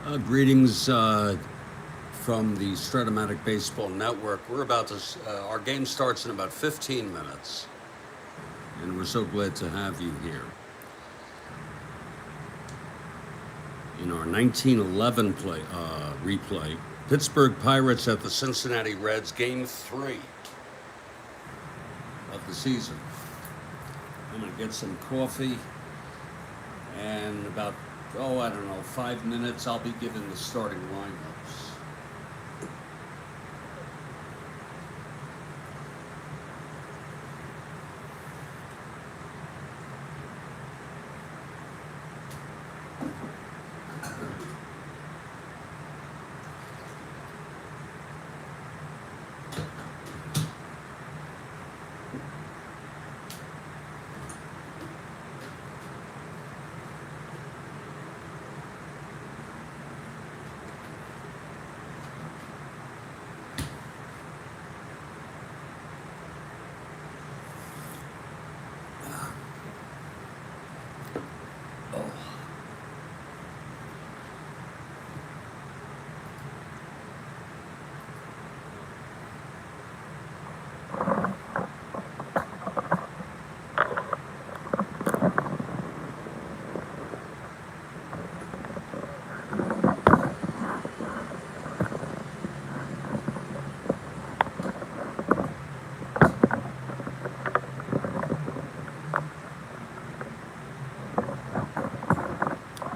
Greetings from the Strat-O-Matic Baseball Network. We're about to, our game starts in about 15 minutes, and we're so glad to have you here. In our 1911 replay, Pittsburgh Pirates at the Cincinnati Reds, Game 3 of the season. I'm going to get some coffee, and about, 5 minutes, I'll be giving the starting lineups.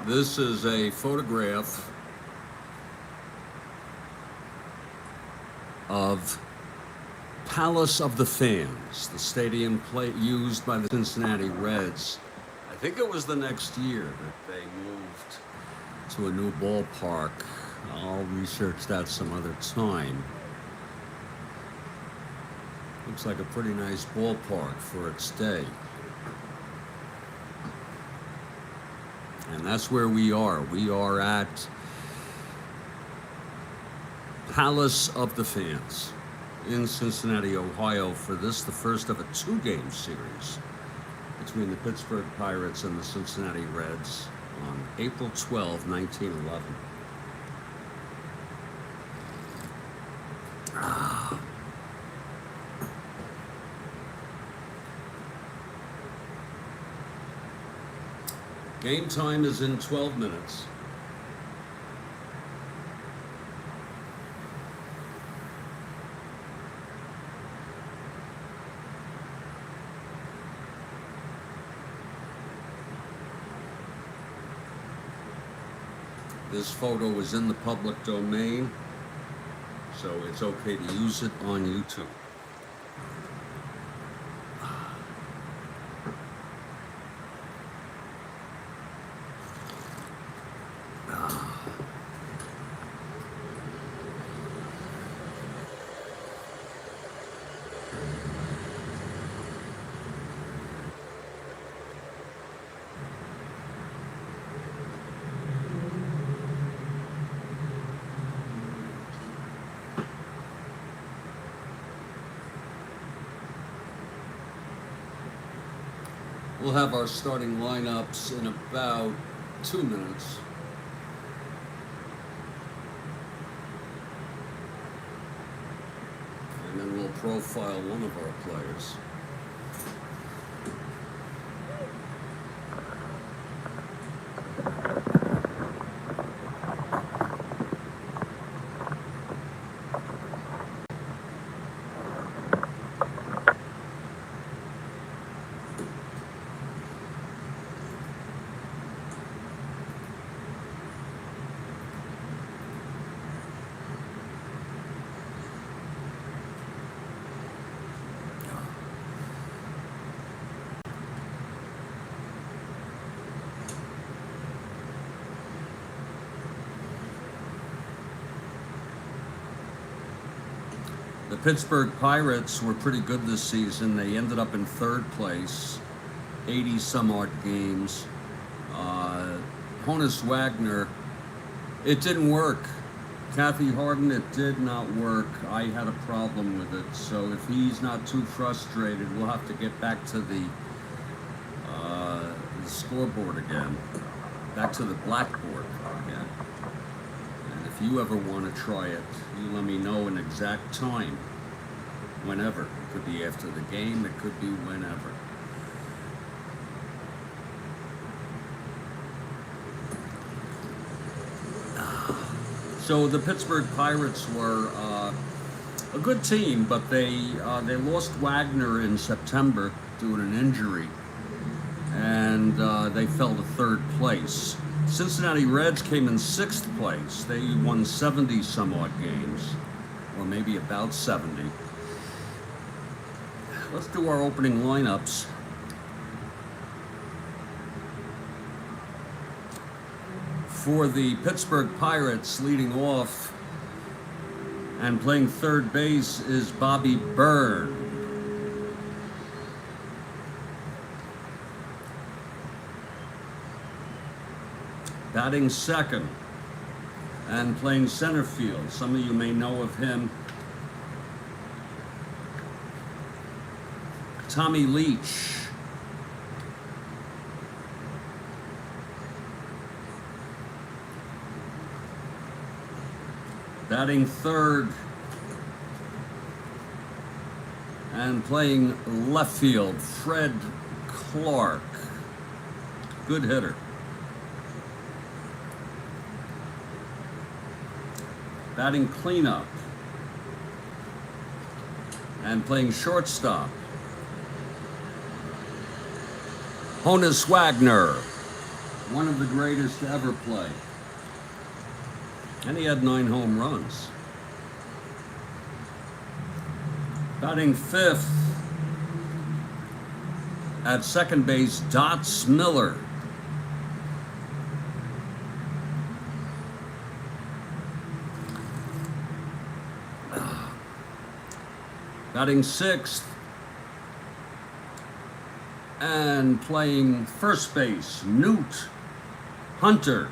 This is a photograph of Palace of the Fans, the stadium used by the Cincinnati Reds. I think it was the next year that they moved to a new ballpark. I'll research that some other time. Looks like a pretty nice ballpark for its day. And that's where we are. We are at Palace of the Fans in Cincinnati, Ohio, for this, the first of a two-game series between the Pittsburgh Pirates and the Cincinnati Reds on April 12, 1911. Game time is in 12 minutes. This photo is in the public domain, so it's okay to use it on YouTube. We'll have our starting lineups in about 2 minutes. And then we'll profile one of our players. The Pittsburgh Pirates were pretty good this season. They ended up in third place, 80-some-odd games. Honus Wagner, it didn't work. Kathy Harden, it did not work. I had a problem with it. So if he's not too frustrated, we'll have to get back to the scoreboard again. Back to the blackboard again. if you ever want to try it, you let me know an exact time. Whenever. It could be after the game, it could be whenever. So the Pittsburgh Pirates were a good team, but they lost Wagner in September due to an injury, and they fell to third place. Cincinnati Reds came in sixth place. They won 70 some odd games, or maybe about 70. Let's do our opening lineups. For the Pittsburgh Pirates, leading off and playing third base is Bobby Byrne. Batting second and playing center field. Some of you may know of him. Tommy Leach. Batting third and playing left field, Fred Clark. Good hitter. Batting cleanup and playing shortstop, Honus Wagner, one of the greatest to ever play. And he had 9 home runs. Batting fifth at second base, Dots Miller. Batting sixth and playing first base, Newt Hunter.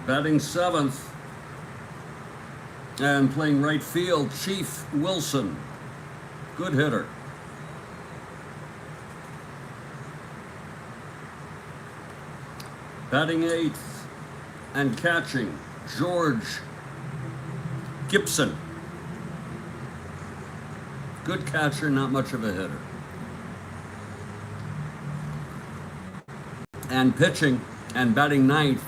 Batting seventh and playing right field, Chief Wilson. Good hitter. Batting eighth and catching, George Gibson. Good catcher, not much of a hitter. And pitching and batting ninth,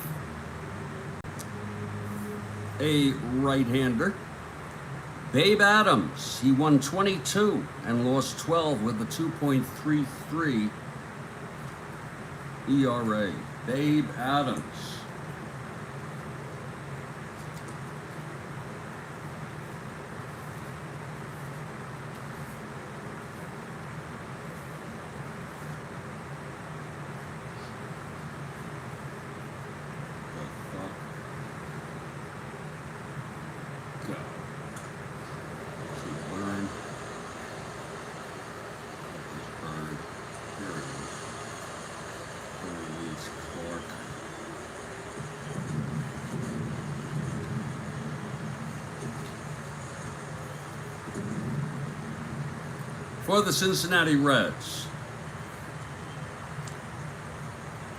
a right-hander, Babe Adams. He won 22 and lost 12 with a 2.33 ERA. Babe Adams. For the Cincinnati Reds,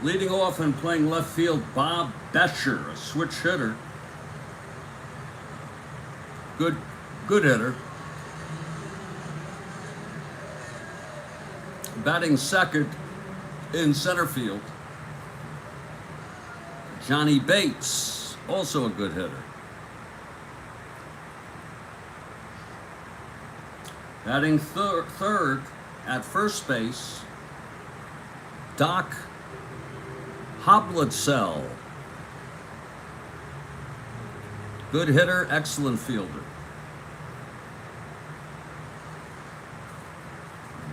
leading off and playing left field, Bob Betcher, a switch hitter. Good hitter. Batting second in center field, Johnny Bates, also a good hitter. Batting third at first base, Doc Hoblitzel. Good hitter, excellent fielder.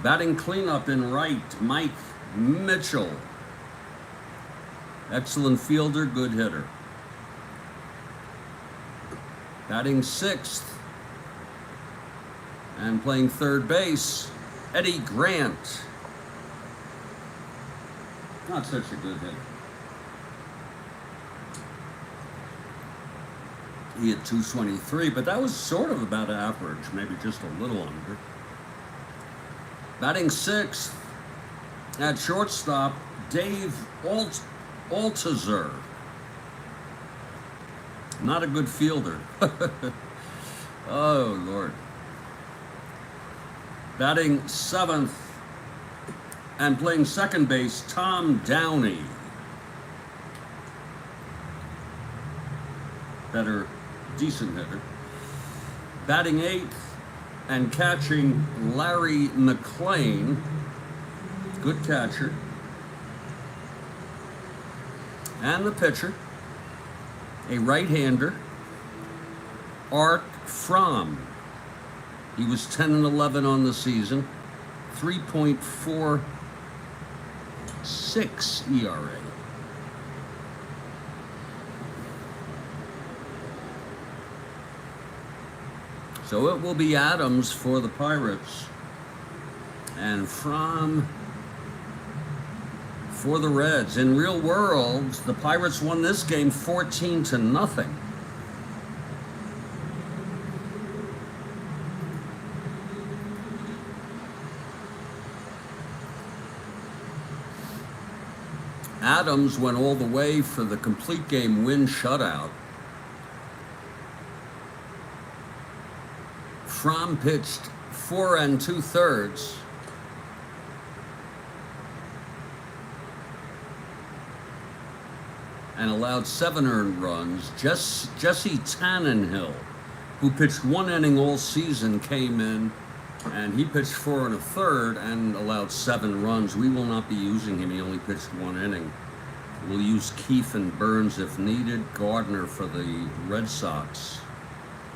Batting cleanup in right, Mike Mitchell. Excellent fielder, good hitter. Batting sixth and playing third base, Eddie Grant. Not such a good hitter. He had 223, but that was sort of about average, maybe just a little under. Batting sixth at shortstop, Dave Altazer. Not a good fielder. Oh, Lord. Batting seventh and playing second base, Tom Downey. Better, decent hitter. Batting eighth and catching, Larry McLean. Good catcher. And the pitcher, a right-hander, Art Fromme. He was 10-11 on the season, 3.46 ERA. So it will be Adams for the Pirates and Fromme for the Reds. In real world, the Pirates won this game 14-0. Adams went all the way for the complete game win shutout. Fromme pitched 4 2/3. And allowed 7 earned runs. Jesse Tannenhill, who pitched 1 inning all season, came in, and he pitched 4 1/3 and allowed 7 runs. We will not be using him. He only pitched 1 inning. We'll use Keefe and Burns if needed. Gardner for the Red Sox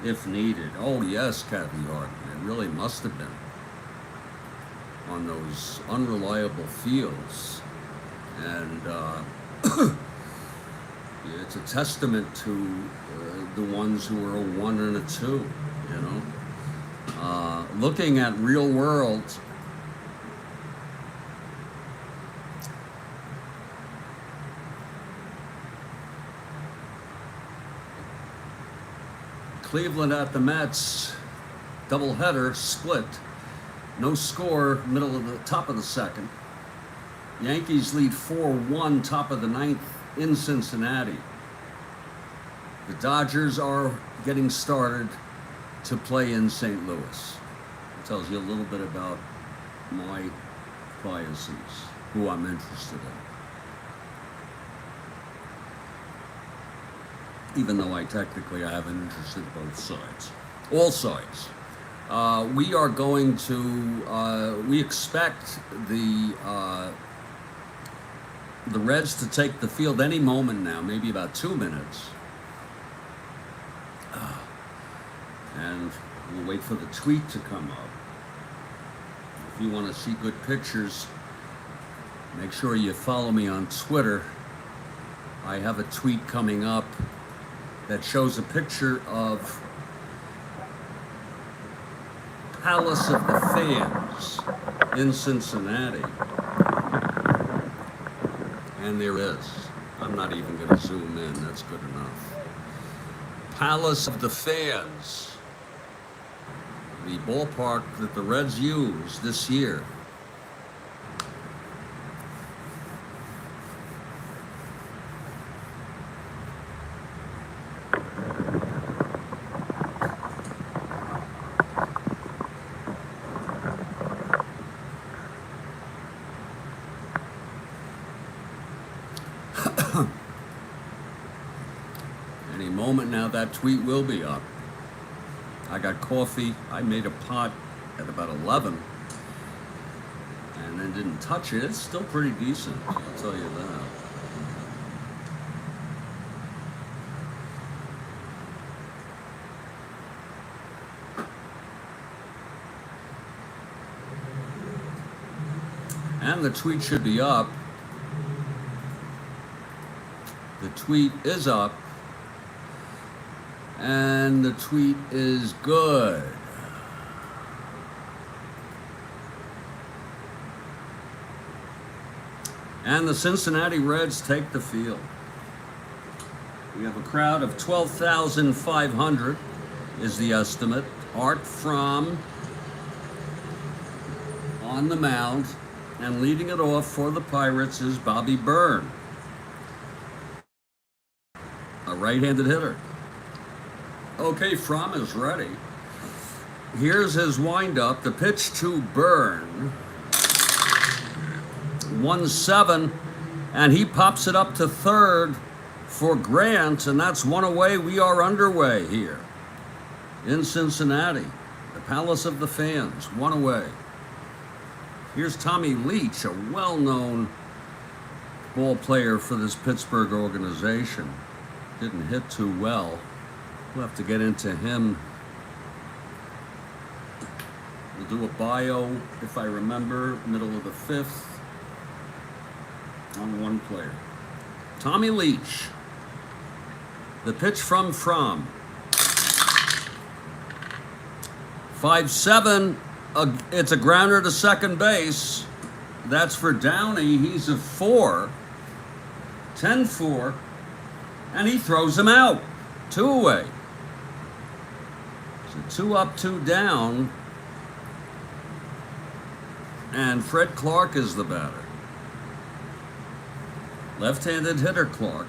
if needed. Oh yes, Kathy Harden. It really must have been on those unreliable fields. And it's a testament to the ones who are a 1 and a 2, you know. Looking at real world, Cleveland at the Mets, doubleheader, split, no score, top of the second. Yankees lead 4-1, top of the ninth in Cincinnati. The Dodgers are getting started to play in St. Louis. It tells you a little bit about my biases, who I'm interested in. Even though I have an interest in both sides. All sides. We are going to, we expect the Reds to take the field any moment now, maybe about 2 minutes. And we'll wait for the tweet to come up. If you want to see good pictures, make sure you follow me on Twitter. I have a tweet coming up that shows a picture of Palace of the Fans in Cincinnati. And there is. I'm not even going to zoom in. That's good enough. Palace of the Fans. The ballpark that the Reds used this year. Any moment now, that tweet will be up. I got coffee. I made a pot at about 11 and then didn't touch it. It's still pretty decent, I'll tell you that. And the tweet should be up. The tweet is up. And the tweet is good. And the Cincinnati Reds take the field. We have a crowd of 12,500 is the estimate. Art Fromme on the mound, and leading it off for the Pirates is Bobby Byrne, a right-handed hitter. Okay, Fromme is ready. Here's his windup. The pitch to Byrne. 1-7, and he pops it up to third for Grant, and that's one away. We are underway here in Cincinnati, the Palace of the Fans, one away. Here's Tommy Leach, a well-known ball player for this Pittsburgh organization. Didn't hit too well. We'll have to get into him. We'll do a bio, if I remember, middle of the fifth, on one player. Tommy Leach. The pitch from Fromme. 5-7. It's a grounder to second base. That's for Downey. He's a 4. 10-4. And he throws him out. 2 away. So 2 up, 2 down. And Fred Clark is the batter. Left-handed hitter Clark.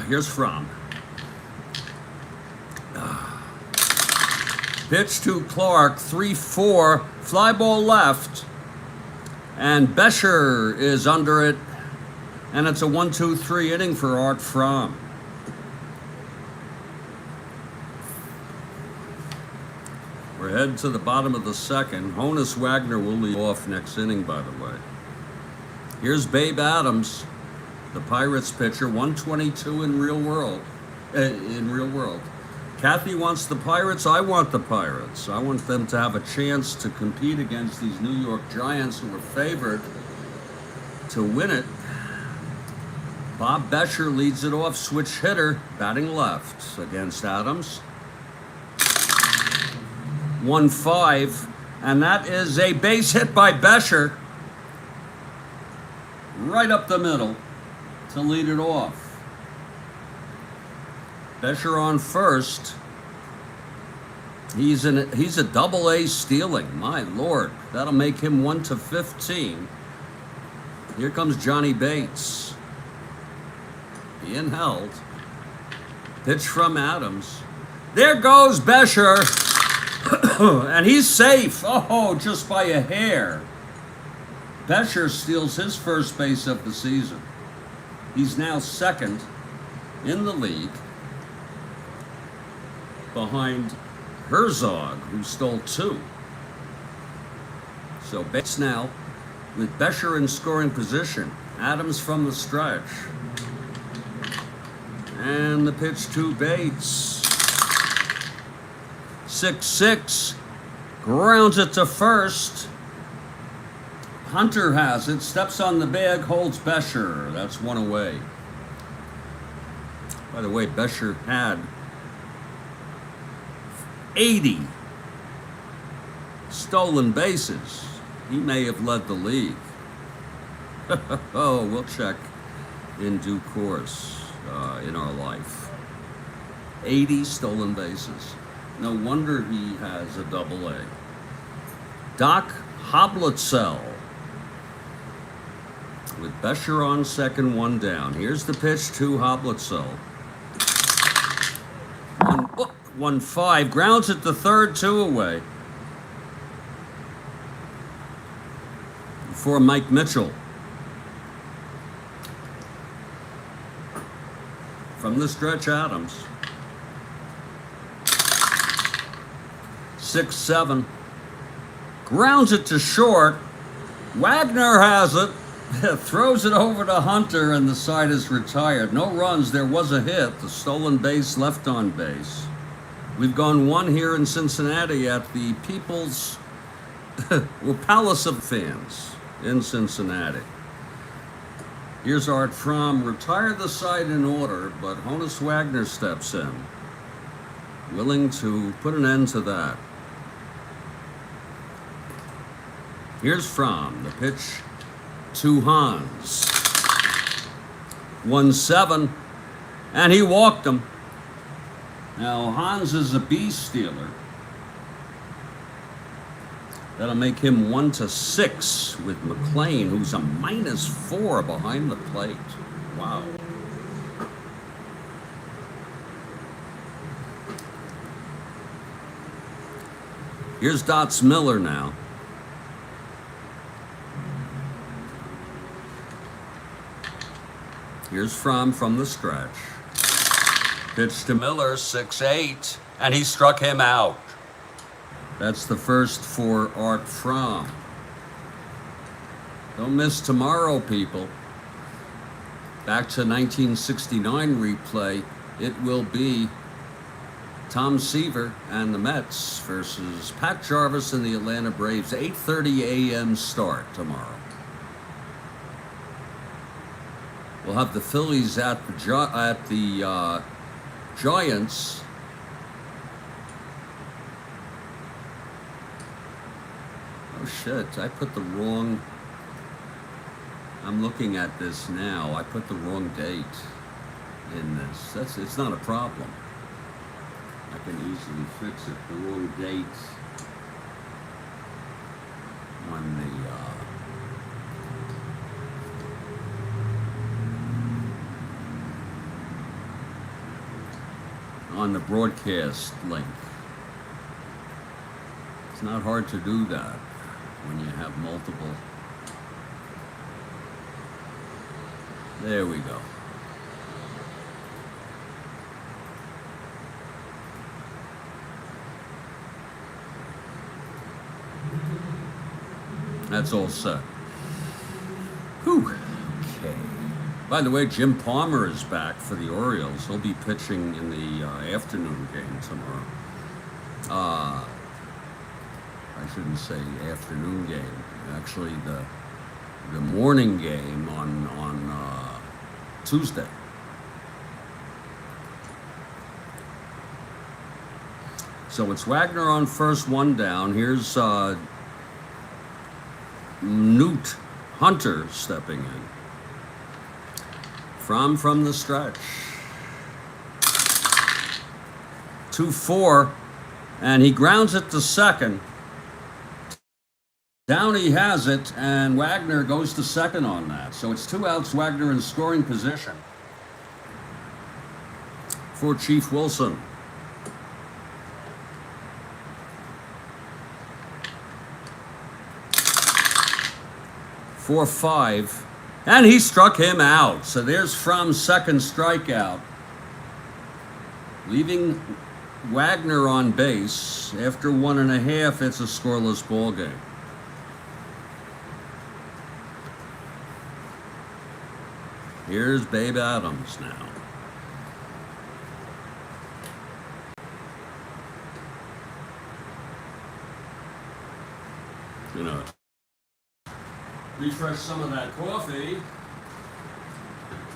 Here's Fromme. Pitch to Clark, 3-4, fly ball left, and Bescher is under it, and it's a 1-2-3 inning for Art Fromme. We're heading to the bottom of the second. Honus Wagner will lead off next inning, by the way. Here's Babe Adams, the Pirates pitcher, 122 in real world. Kathy wants the Pirates. I want the Pirates. I want them to have a chance to compete against these New York Giants who are favored to win it. Bob Bescher leads it off, switch hitter, batting left against Adams. 1-5, and that is a base hit by Bescher right up the middle to lead it off. Bescher on first. He's a double-A stealing. My Lord, that'll make him 1-15. Here comes Johnny Bates. Being held. Pitch from Adams. There goes Bescher. And he's safe. Oh, just by a hair. Bescher steals his first base of the season. He's now second in the league behind Herzog, who stole 2. So Bates now with Bescher in scoring position. Adams from the stretch. And the pitch to Bates. 6-6, grounds it to first. Hunter has it, steps on the bag, holds Bescher. That's 1 away. By the way, Bescher had 80 stolen bases. He may have led the league. Oh, we'll check in due course in our life. 80 stolen bases. No wonder he has a double-A. Doc Hoblitzel with Bescher on second, 1 down. Here's the pitch to Hoblitzel. 1-5, grounds it to third, 2 away. For Mike Mitchell. From the stretch, Adams. 6-7, grounds it to short. Wagner has it, throws it over to Hunter, and the side is retired. No runs, there was a hit, the stolen base left on base. We've gone 1 here in Cincinnati at the People's Palace of Fans in Cincinnati. Here's Art Fromme, retired the side in order, but Honus Wagner steps in, willing to put an end to that. Here's Fromme, the pitch to Hans. 1-7, and he walked him. Now, Hans is a B stealer. That'll make him 1-6 with McLean, who's a -4 behind the plate. Wow. Here's Dots Miller now. Here's Fromme from the stretch. Pitch to Miller, 6-8, and he struck him out. That's the first for Art Fromme. Don't miss tomorrow, people. Back to 1969 replay. It will be Tom Seaver and the Mets versus Pat Jarvis and the Atlanta Braves. 8:30 a.m. start tomorrow. We'll have the Phillies at the Giants. Oh shit, I put the wrong... I'm looking at this now. I put the wrong date in this. It's not a problem. I can easily fix it. The wrong date on the broadcast link. It's not hard to do that when you have multiple. There we go. That's all set. Whew. Okay. By the way, Jim Palmer is back for the Orioles. He'll be pitching in the afternoon game tomorrow. I shouldn't say afternoon game. Actually, the morning game on Tuesday. So it's Wagner on first, one down. Here's Newt Hunter stepping in. Fromme from the stretch. 2-4, and he grounds it to second. Downey has it, and Wagner goes to second on that. So it's 2 outs, Wagner in scoring position for Chief Wilson. For 5, and he struck him out. So there's Fromme's second strikeout, leaving Wagner on base. After 1.5, it's a scoreless ball game. Here's Babe Adams now. You know, refresh some of that coffee.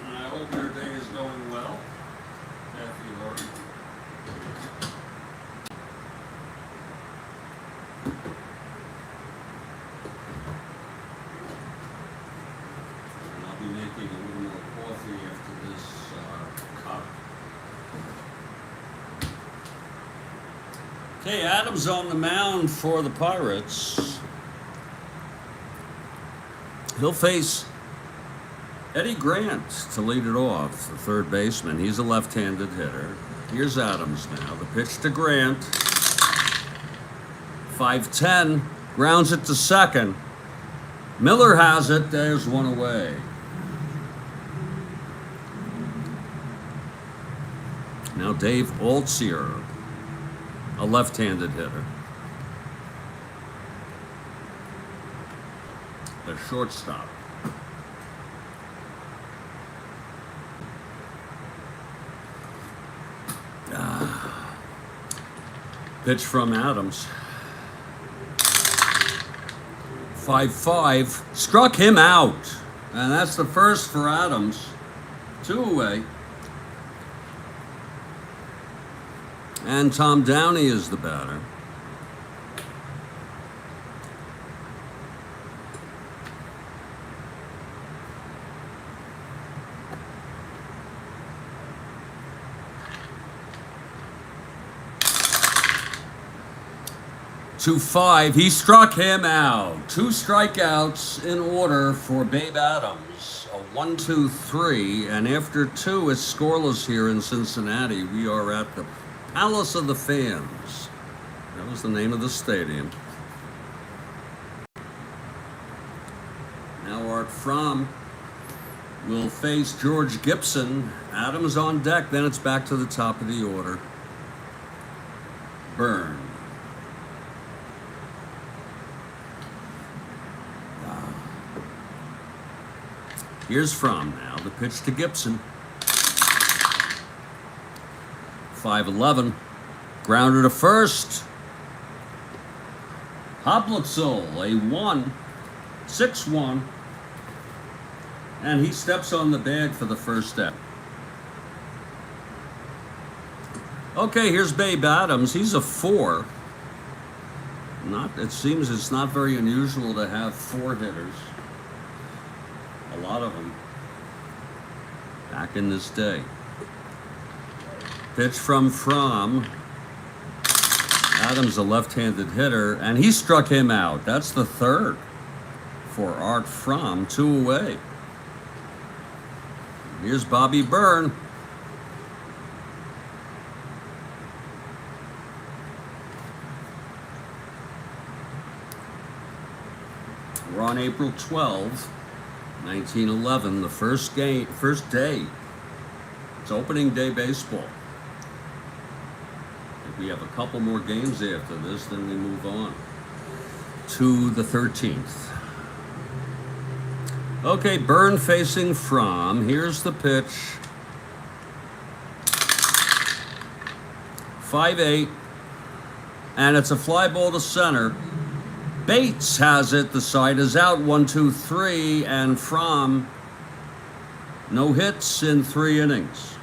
And I hope your day is going well. Kathy Lori. And I'll be making a little more coffee after this cup. Okay, Adams on the mound for the Pirates. He'll face Eddie Grant to lead it off, the third baseman. He's a left-handed hitter. Here's Adams now. The pitch to Grant. 5-10. Grounds it to second. Miller has it. There's one away. Now Dave Altzier, a left-handed hitter. The shortstop. Pitch from Adams. 5-5. Struck him out. And that's the first for Adams. 2 away. And Tom Downey is the batter. 2-5. He struck him out. 2 strikeouts in order for Babe Adams. A 1-2-3. And after 2, it's scoreless here in Cincinnati. We are at the Palace of the Fans. That was the name of the stadium. Now Art Fromme will face George Gibson. Adams on deck. Then it's back to the top of the order. Byrne. Here's Fromme now. The pitch to Gibson. 5-11. Grounder to first. Hoplitzel, a 1. 6-1. And he steps on the bag for the first out. Okay, here's Babe Adams. He's a 4. It seems it's not very unusual to have 4 hitters. A lot of them back in this day. Pitch from Fromme. Adams, a left-handed hitter, and he struck him out. That's the 3rd for Art Fromme. 2 away. Here's Bobby Byrne. We're on April 12th. 1911, the first day. It's opening day baseball. If we have a couple more games after this, then we move on to the 13th. Okay, Byrne facing Fromme. Here's the pitch. 5-8, and it's a fly ball to center. Bates has it. The side is out. 1-2-3, and Fromme, no hits in 3 innings.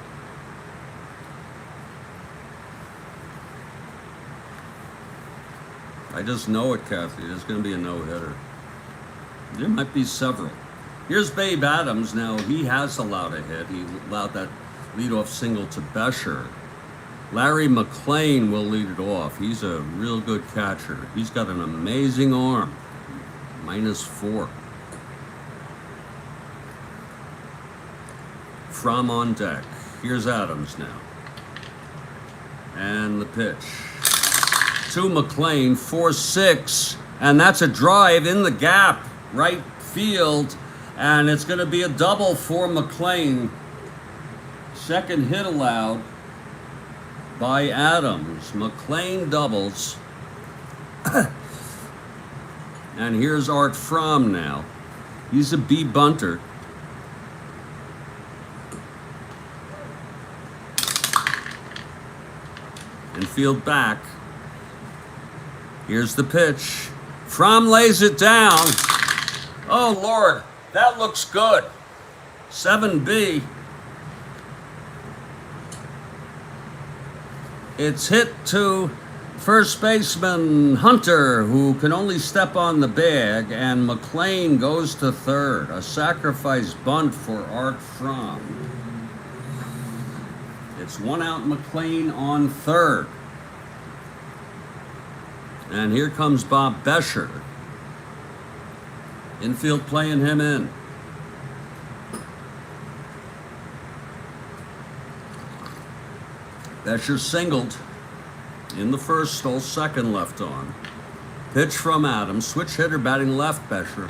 I just know it, Kathy. There's going to be a no-hitter. There might be several. Here's Babe Adams. Now, he has allowed a hit. He allowed that leadoff single to Bescher. Larry McLean will lead it off. He's a real good catcher. He's got an amazing arm. -4. Fromme on deck. Here's Adams now. And the pitch to McLean, 4-6. And that's a drive in the gap, right field. And it's going to be a double for McLean. 2nd hit allowed by Adams. McLean doubles. And here's Art Fromme now. He's a B bunter. Infield back. Here's the pitch. Fromme lays it down. Oh, Lord, that looks good. 7B. It's hit to first baseman Hunter, who can only step on the bag, and McLean goes to 3rd. A sacrifice bunt for Art Fromme. It's 1 out, McLean on 3rd. And here comes Bob Bescher. Infield playing him in. Bescher singled in the first, stole 2nd, left on. Pitch from Adams. Switch hitter batting left, Bescher.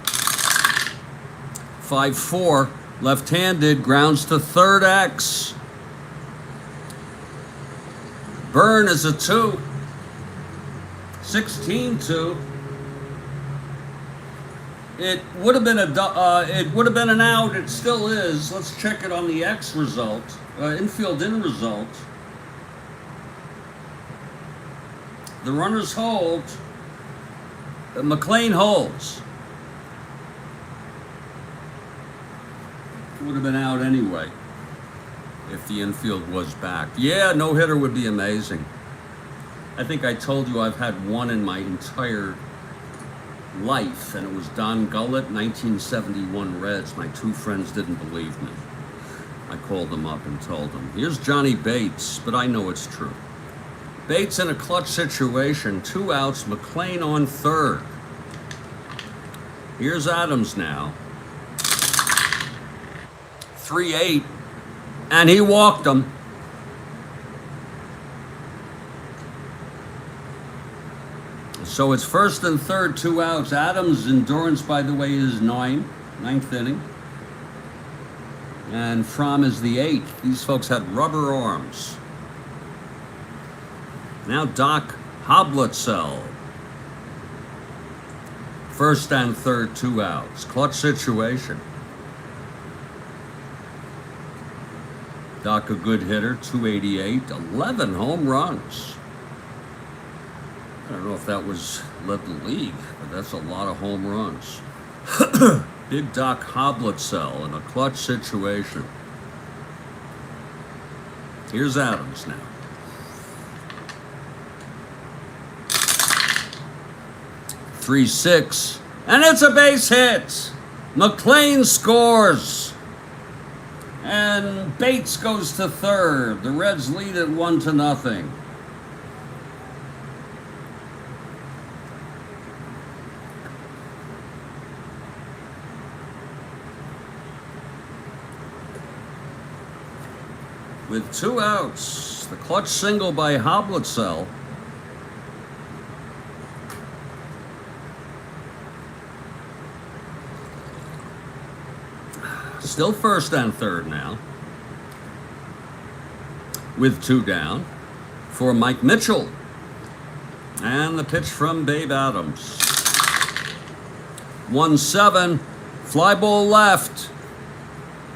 5-4. Left-handed. Grounds to 3rd X. Byrne is a 2. 16-2. It would have been an out. It still is. Let's check it on the X result. Infield in result. The runners hold. McLean holds. It would have been out anyway if the infield was back. Yeah, no hitter would be amazing. I think I told you I've had one in my entire life, and it was Don Gullett, 1971 Reds. My 2 friends didn't believe me. I called them up and told them. Here's Johnny Bates, but I know it's true. Bates in a clutch situation. 2 outs. McLean on third. Here's Adams now. 3-8. And he walked him. So it's first and third, 2 outs. Adams' endurance, by the way, is ninth inning. And Fromme is the 8th. These folks had rubber arms. Now Doc Hoblitzel. First and third, 2 outs. Clutch situation. Doc, a good hitter, 288, 11 home runs. I don't know if that led the league, but that's a lot of home runs. Big Doc Hoblitzel in a clutch situation. Here's Adams now. 3-6, and it's a base hit. McLean scores. And Bates goes to third. The Reds lead it 1-0. With 2 outs, the clutch single by Hoblitzel. Still first and third now. With 2 down for Mike Mitchell. And the pitch from Babe Adams. 1-7, fly ball left.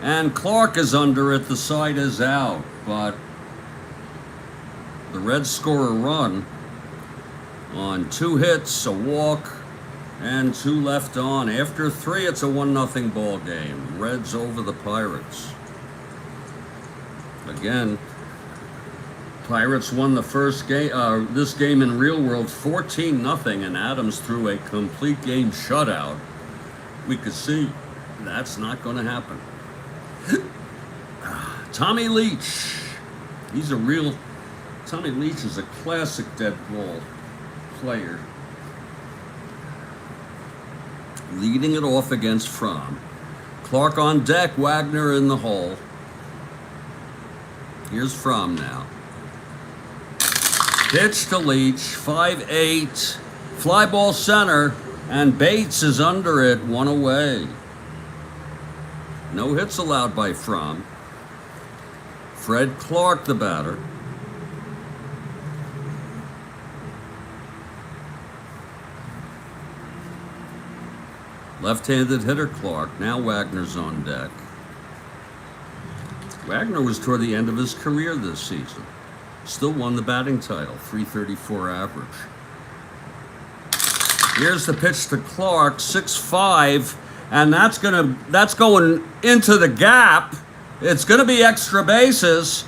And Clark is under it. The side is out. But the Reds score a run on 2 hits, a walk, and 2 left on. After 3, it's a 1-0 ball game. Reds over the Pirates. Again, Pirates won the first game, this game in real world 14-0, and Adams threw a complete game shutout. We could see that's not going to happen. Tommy Leach. Tommy Leach is a classic dead ball player. Leading it off against Fromme. Clark on deck, Wagner in the hole. Here's Fromme now. Pitch to Leach, 5-8. Fly ball center, and Bates is under it, 1 away. No hits allowed by Fromme. Fred Clark, the batter. Left-handed hitter Clark. Now Wagner's on deck. Wagner was toward the end of his career this season. Still won the batting title, .334 average. Here's the pitch to Clark, 6-5, and that's going into the gap. It's going to be extra bases.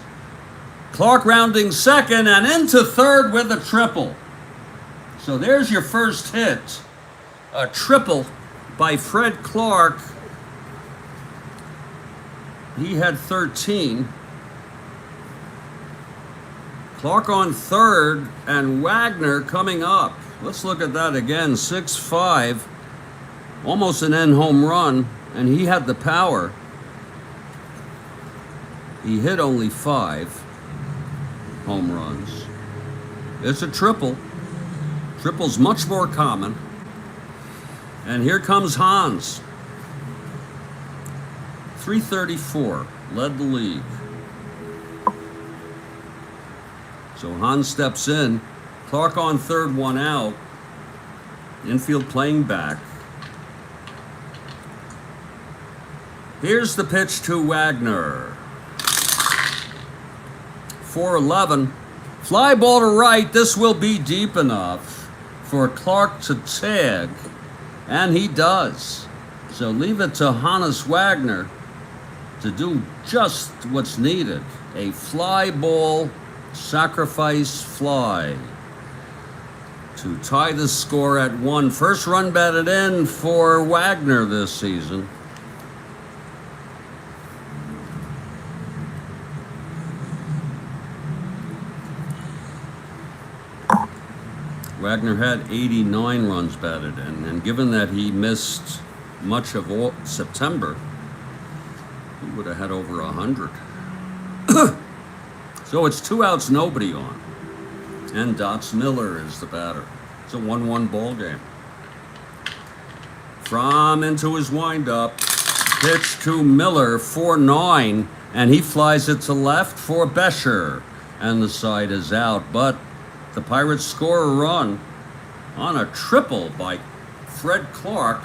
Clark rounding second and into third with a triple. So there's your first hit. A triple by Fred Clark. He had 13. Clark on third and Wagner coming up. Let's look at that again. 6-5. Almost an end home run, and he had the power. He hit only 5 home runs. It's a triple. Triple's much more common. And here comes Hans. 334, led the league. So Hans steps in. Clark on third, 1 out. Infield playing back. Here's the pitch to Wagner. 4-11. Fly ball to right. This will be deep enough for Clark to tag. And he does. So leave it to Hannes Wagner to do just what's needed. A fly ball, sacrifice fly to tie the score at 1. First run batted in for Wagner this season. Wagner had 89 runs batted in, and given that he missed much of all September, he would have had over 100. So it's 2 outs, nobody on. And Dots Miller is the batter. It's a 1-1 ball game. Fromme into his windup. Pitch to Miller, 4-9, and he flies it to left for Bescher. And the side is out, but the Pirates score a run on a triple by Fred Clark,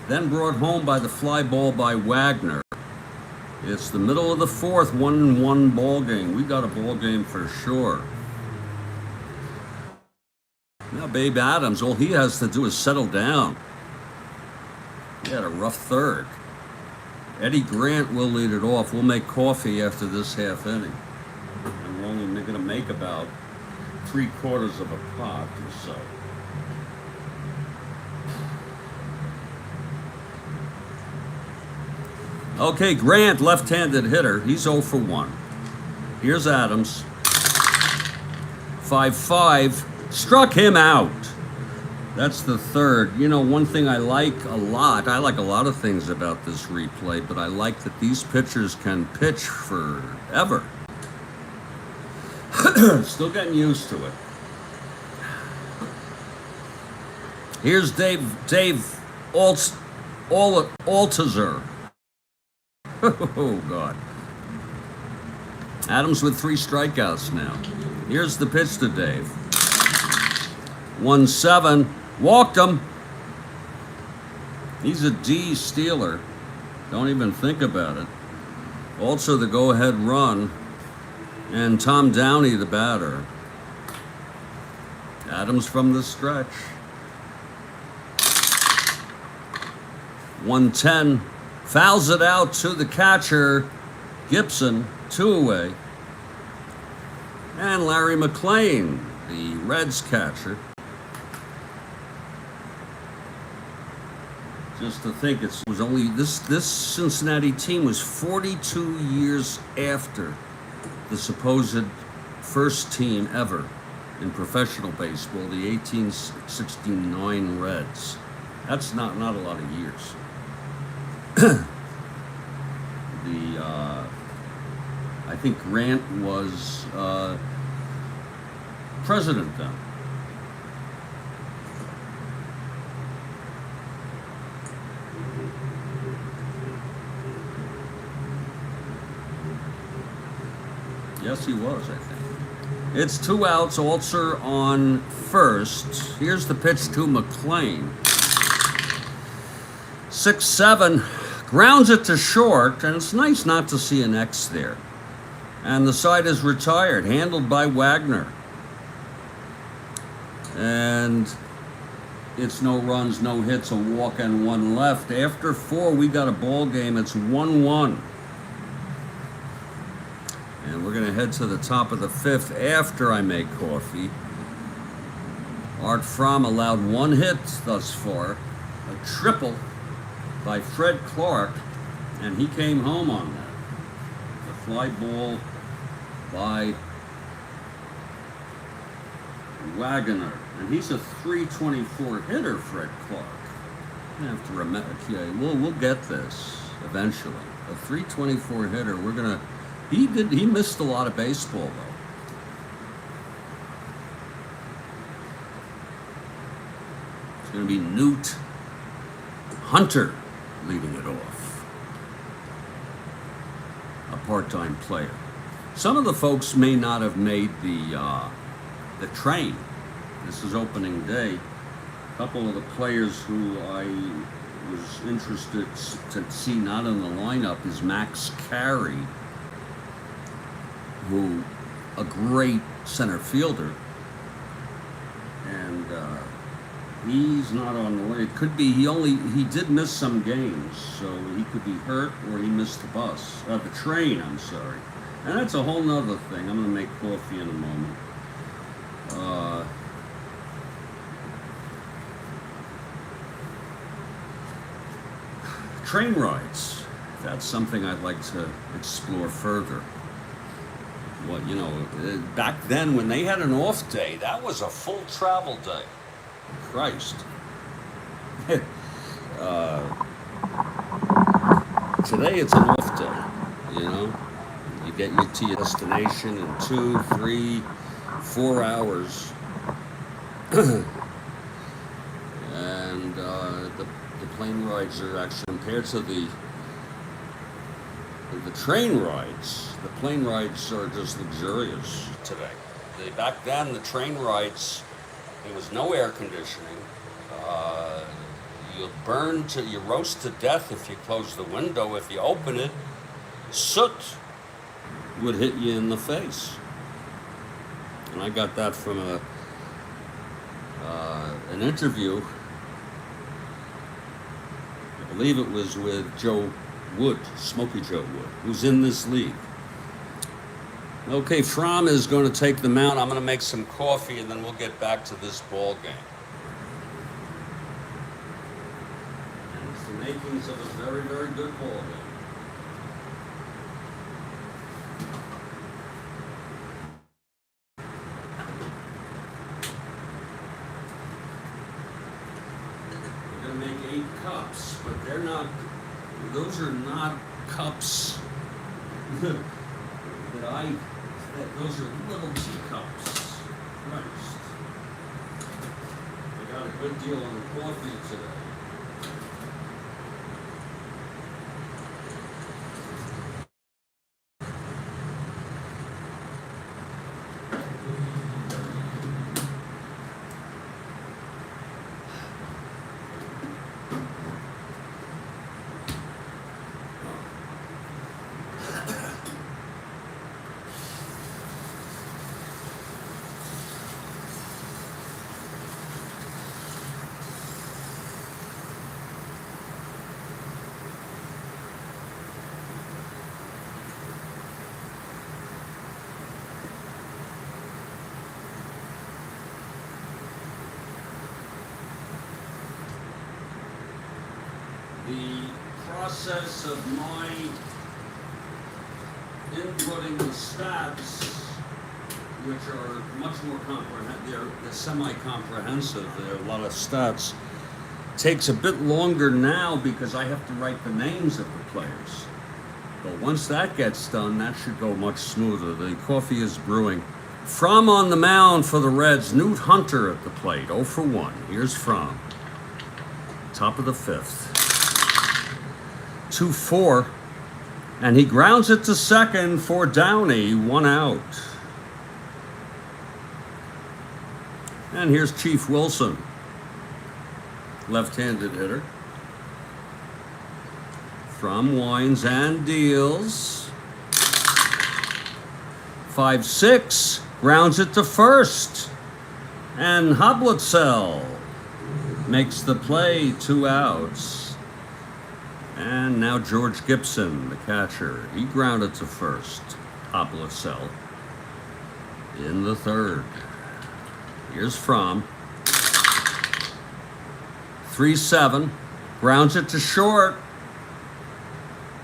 then brought home by the fly ball by Wagner. It's the middle of the fourth, 1-1 ball game. We got a ball game for sure. Now Babe Adams, all he has to do is settle down. He had a rough third. Eddie Grant will lead it off. We'll make coffee after this half inning. And we're only going to make about 3/4 of a pot or so. Okay, Grant, left-handed hitter. He's 0 for 1. Here's Adams. 5-5. Struck him out. That's the third. You know, one thing I like a lot of things about this replay, but I like that these pitchers can pitch forever. Still getting used to it. Here's Dave Altizer. Oh, God. Adams with 3 strikeouts now. Here's the pitch to Dave. 1-7. Walked him. He's a D stealer. Don't even think about it. Also the go-ahead run. And Tom Downey, the batter. Adams from the stretch. 1-10. Fouls it out to the catcher, Gibson, 2 away. And Larry McClain, the Reds catcher. Just to think, it was only this Cincinnati team was 42 years after the supposed first team ever in professional baseball, the 1869 Reds. That's not a lot of years. I think Grant was president then. Yes, he was, I think. It's 2 outs, Alter on first. Here's the pitch to McClain. 6-7, grounds it to short, and it's nice not to see an X there. And the side is retired, handled by Wagner. And it's no runs, no hits, a walk, and 1 left. After 4, we got a ball game. It's 1-1. And we're going to head to the top of the 5th after I make coffee. Art Fromme allowed 1 hit thus far, a triple by Fred Clark, and he came home on that. The fly ball by Wagner, and he's a .324 hitter, Fred Clark. I have to remember. Okay, we'll get this eventually. A .324 hitter. We're gonna. He missed a lot of baseball though. It's gonna be Newt Hunter leading it off. A part-time player. Some of the folks may not have made the train. This is opening day. A couple of the players who I was interested to see not in the lineup is Max Carey, who a great center fielder, and he's not on the line. It could be he did miss some games, so he could be hurt or he missed the train. I'm sorry, and that's a whole nother thing. I'm going to make coffee in a moment. Train rides. That's something I'd like to explore further. What, you know, back then when they had an off day, that was a full travel day. Christ. Today it's an off day, you know. You get you to your destination in 2, 3, 4 hours. And the plane rides are actually, compared to the train rides, the plane rides are just luxurious today. Back then, the train rides, there was no air conditioning. You roast to death if you close the window. If you open it, soot would hit you in the face. And I got that from an interview. I believe it was with Joe Wood, Smoky Joe Wood, who's in this league. Okay, Fromme is going to take the mound. I'm going to make some coffee, and then we'll get back to this ball game. And it's the makings of a very, very good ball game. We're going to make 8 cups, but they're not. Those are not cups those are little teacups. Christ. I got a good deal on the coffee today. The process of my inputting the stats, which are much more they're semi-comprehensive, there are a lot of stats, takes a bit longer now because I have to write the names of the players. But once that gets done, that should go much smoother. The coffee is brewing. Fromme on the mound for the Reds. Newt Hunter at the plate, 0 for 1. Here's Fromme. Top of the 5th. 2-4, and he grounds it to second for Downey, 1 out. And here's Chief Wilson, left-handed hitter. Fromme winds and deals. 5-6, grounds it to first, and Hoblitzel makes the play, 2 outs. And now George Gibson, the catcher, he grounded to first. Hoblitzel in the 3rd. Here's Fromme. 3-7, grounds it to short.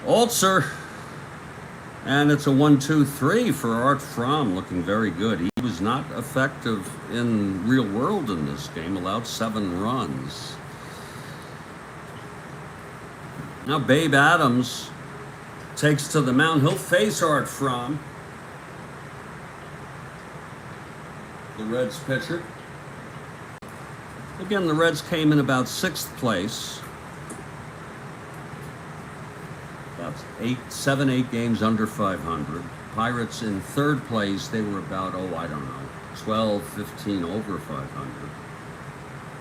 Altzer. And it's a 1-2-3 for Art Fromme, looking very good. He was not effective in real world in this game, allowed 7 runs. Now Babe Adams takes to the mound. He'll face Art Fromme, the Reds pitcher. Again, the Reds came in about 6th place. About 7, 8 games under 500. Pirates in 3rd place. They were about, 12, 15 over 500.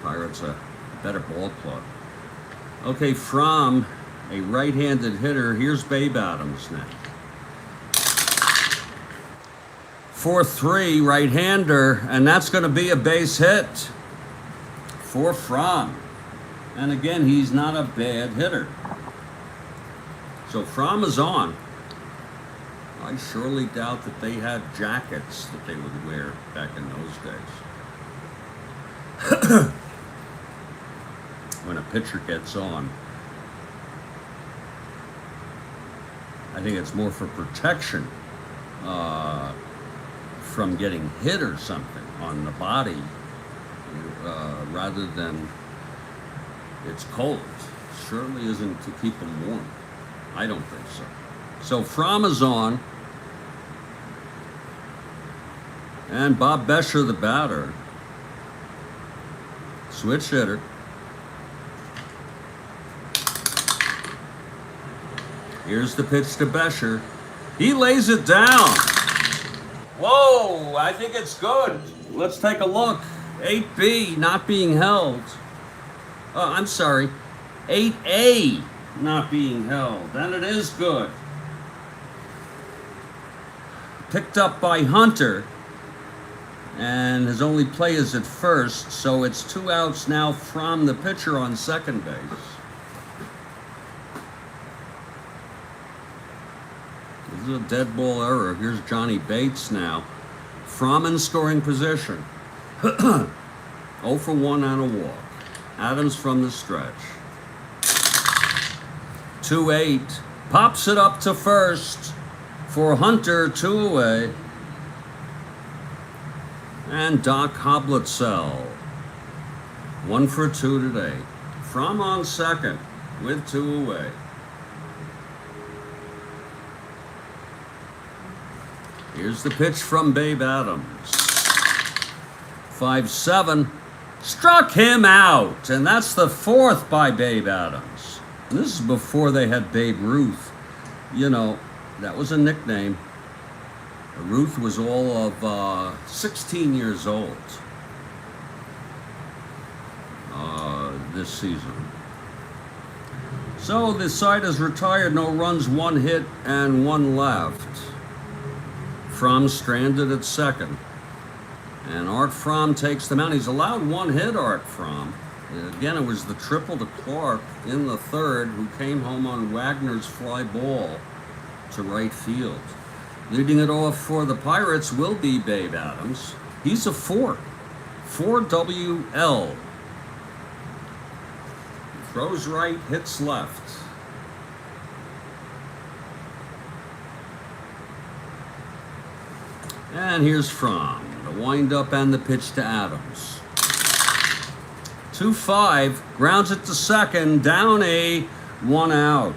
Pirates a better ball club. Okay, Fromme, a right-handed hitter. Here's Babe Adams now. 4-3, right-hander, and that's going to be a base hit for Fromme. And again, he's not a bad hitter. So Fromme is on. I surely doubt that they had jackets that they would wear back in those days. When a pitcher gets on, I think it's more for protection from getting hit or something on the body, rather than it's cold. Surely isn't to keep them warm. I don't think so. So Fromme is on, and Bob Bescher, the batter, switch hitter. Here's the pitch to Bescher. He lays it down. Whoa, I think it's good. Let's take a look. 8B not being held. I'm sorry. 8A not being held. And it is good. Picked up by Hunter. And his only play is at first. So it's 2 outs now from the pitcher on second base. This is a dead ball error. Here's Johnny Bates now. Fromme in scoring position. 0 for 1 on a walk. Adams from the stretch. 2-8. Pops it up to first for Hunter, 2 away. And Doc Hoblitzel. 1 for 2 today. Fromme on second with 2 away. Here's the pitch from Babe Adams. 5-7. Struck him out. And that's the 4th by Babe Adams. And this is before they had Babe Ruth. You know, that was a nickname. Ruth was all of 16 years old this season. So the side is retired. No runs, 1 hit, and 1 left. Fromme stranded at second. And Art Fromme takes the mound. He's allowed 1 hit, Art Fromme. Again, it was the triple to Clark in the third, who came home on Wagner's fly ball to right field. Leading it off for the Pirates will be Babe Adams. He's a 4. 4WL. Throws right, hits left. And here's Fromme. The wind-up and the pitch to Adams. 2-5. Grounds it to second. Down a 1 out.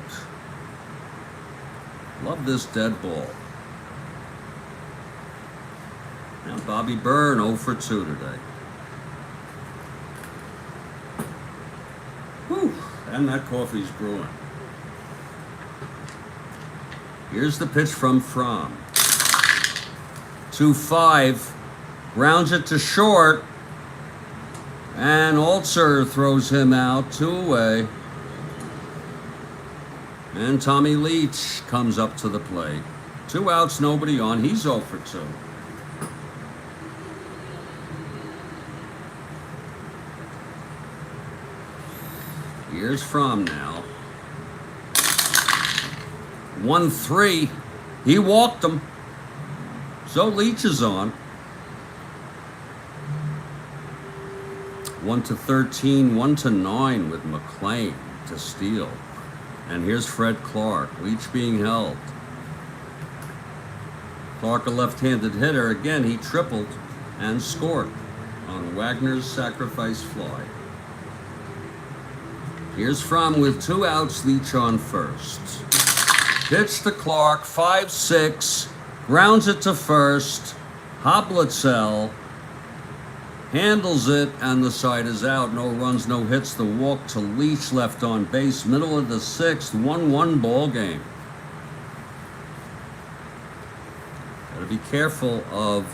Love this dead ball. Now Bobby Byrne 0 for 2 today. Whew. And that coffee's brewing. Here's the pitch from Fromme. 2-5. Grounds it to short. And Altzer throws him out 2 away. And Tommy Leach comes up to the plate. 2 outs, nobody on. He's 0 for 2. Here's Fromme now. 1-3. He walked him. So Leach is on. 1-13, 1-9 with McClain to steal. And here's Fred Clark. Leach being held. Clark, a left-handed hitter. Again, he tripled and scored on Wagner's sacrifice fly. Here's Fromme with 2 outs, Leach on first. Pitch to Clark, 5-6. Grounds it to first. Hoblitzel handles it, and the side is out. No runs, no hits. The walk to Leach, left on base. Middle of the 6th, 1-1 ball game. Gotta be careful of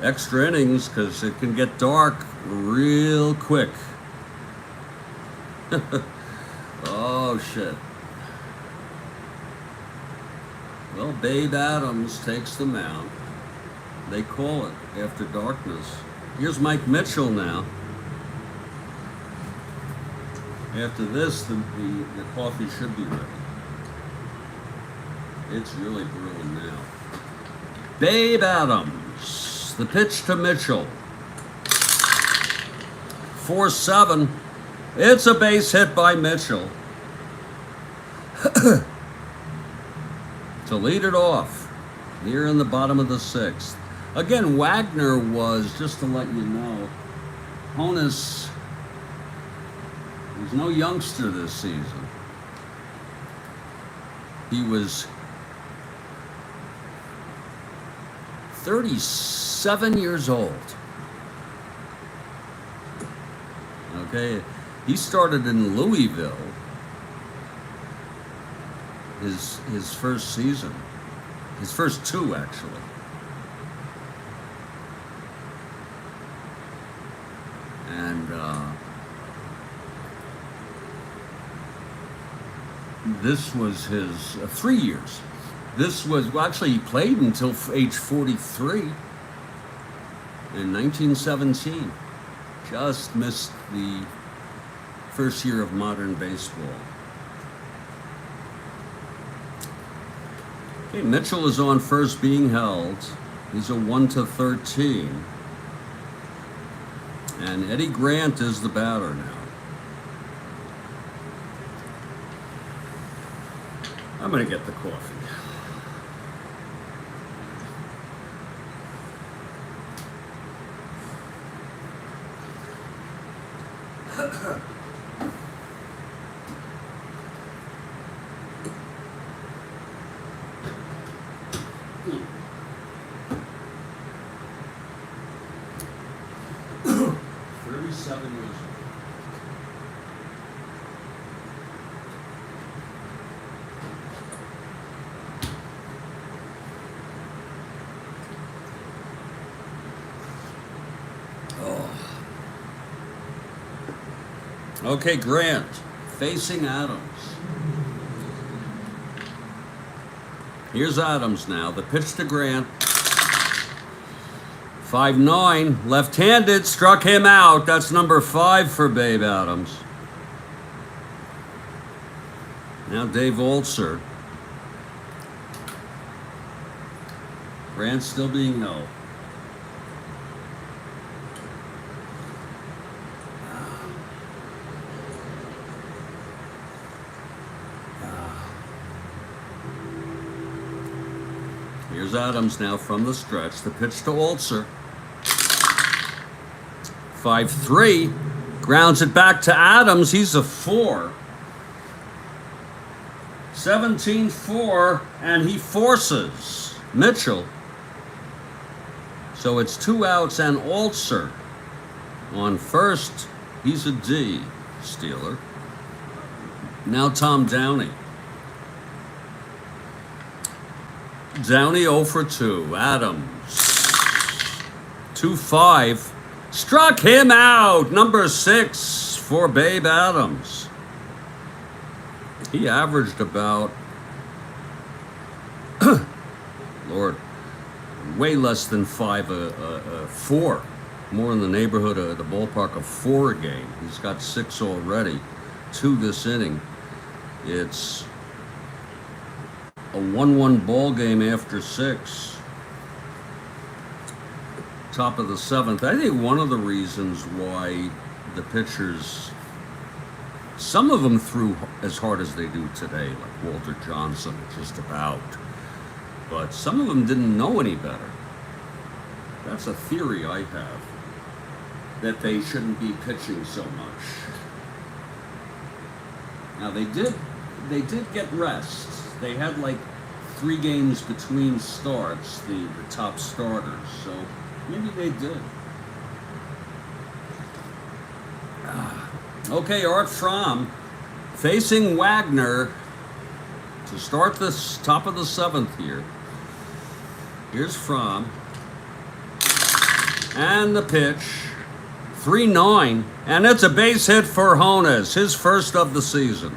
extra innings, because it can get dark real quick. Oh, shit. Well, Babe Adams takes the mound. They call it after darkness. Here's Mike Mitchell now. After this, the coffee should be ready. It's really brewing now. Babe Adams. The pitch to Mitchell. 4-7. It's a base hit by Mitchell. To lead it off. here in the bottom of the 6th. Again, Wagner was, just to let you know, Honus was no youngster this season. He was 37 years old. Okay, he started in Louisville his first season, his first 2 actually. And this was his 3 years. This was, well, actually he played until age 43 in 1917. Just missed the first year of modern baseball. Okay, Mitchell is on first being held. He's a 1-13. And Eddie Grant is the batter now. I'm going to get the coffee. Okay, Grant facing Adams. Here's Adams now. The pitch to Grant. 5-9, left-handed, struck him out. That's number 5 for Babe Adams. Now Dave Oltzer. Grant still being held. Here's Adams now from the stretch. The pitch to Oltzer. 5-3. Grounds it back to Adams. He's a 4. 17-4. And he forces Mitchell. So it's 2 outs and Oltzer on first. He's a D, Steeler. Now Tom Downey. Downey 0 for 2. Adams. 2-5. Struck him out. Number 6 for Babe Adams. He averaged about, Lord, way less than 4. More in the neighborhood of the ballpark of 4 a game. He's got 6 already. 2 this inning. It's a 1-1 ball game after 6. Top of the 7th. I think one of the reasons why the pitchers, some of them threw as hard as they do today, like Walter Johnson, just about. But some of them didn't know any better. That's a theory I have, that they shouldn't be pitching so much. Now they did get rest. They had like 3 games between starts, the top starters, so maybe they did. Okay, Art Fromme facing Wagner to start this top of the 7th here. Here's Fromme. And the pitch. 3-9. And it's a base hit for Honus, his first of the season.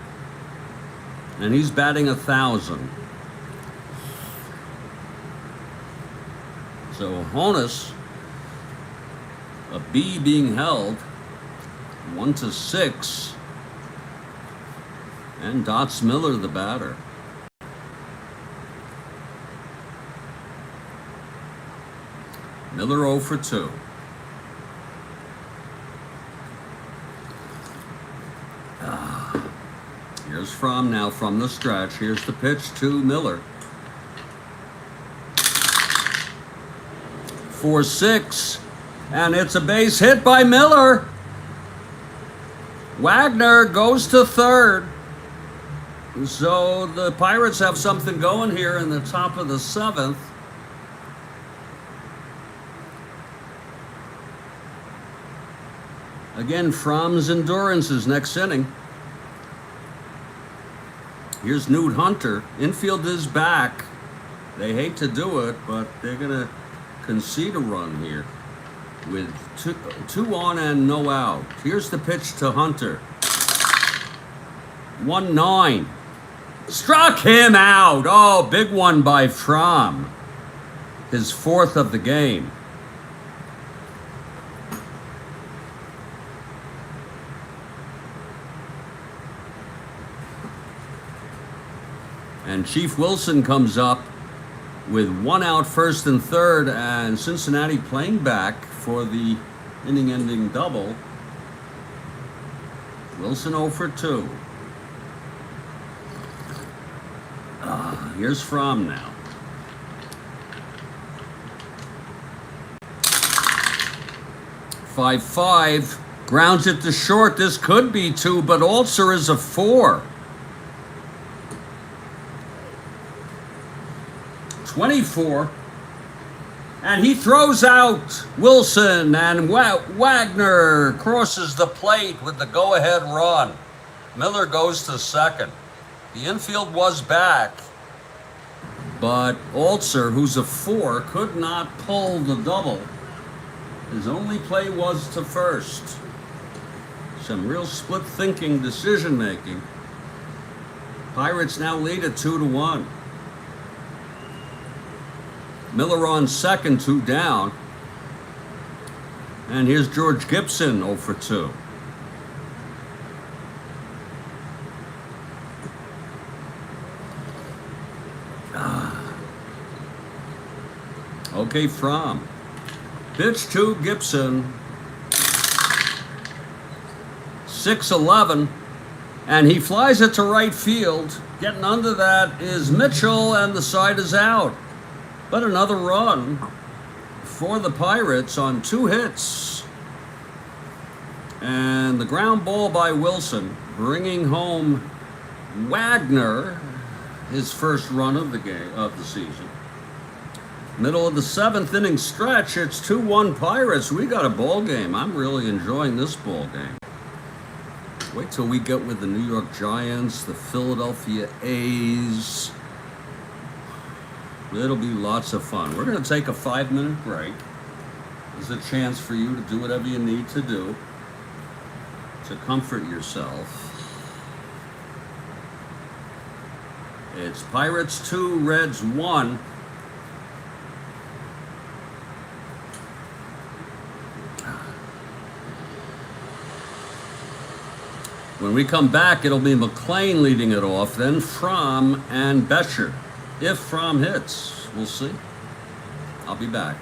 And he's batting 1,000. So Honus, a B being held, 1-6. And Dots Miller, the batter. Miller 0 for 2. Here's Fromme now from the stretch. Here's the pitch to Miller. 4-6. And it's a base hit by Miller. Wagner goes to third. So the Pirates have something going here in the top of the seventh. Again, Fromme's endurance is next inning. Here's Newt Hunter. Infield is back. They hate to do it, but they're going to concede a run here with two on and no out. Here's the pitch to Hunter. 1-9. Struck him out. Oh, big one by Fromme. His fourth of the game. And Chief Wilson comes up with one out, first and third, and Cincinnati playing back for the inning-ending double. Wilson 0 for 2. Here's Fromme now. Five. Grounds it to short. This could be 2, but Alzer is a 4. 24. And he throws out Wilson, and Wagner crosses the plate with the go-ahead run. Miller goes to second. The infield was back, but Alzer, who's a 4, could not pull the double. His only play was to first. Some real split-thinking decision-making. Pirates now lead at 2-1. Miller on second, 2 down. And here's George Gibson 0 for 2. Okay, Fromme. Pitch to Gibson. 6-11. And he flies it to right field. Getting under that is Mitchell, and the side is out. But another run for the Pirates on 2 hits. And the ground ball by Wilson, bringing home Wagner, his first run of the game of the season. Middle of the 7th inning stretch, it's 2-1 Pirates. We got a ball game. I'm really enjoying this ball game. Wait till we get with the New York Giants, the Philadelphia A's. It'll be lots of fun. We're going to take a 5-minute break. There's a chance for you to do whatever you need to do to comfort yourself. It's Pirates 2, Reds 1. When we come back, it'll be McLean leading it off, then Fromme and Bescher. If Fromme hits, we'll see. I'll be back.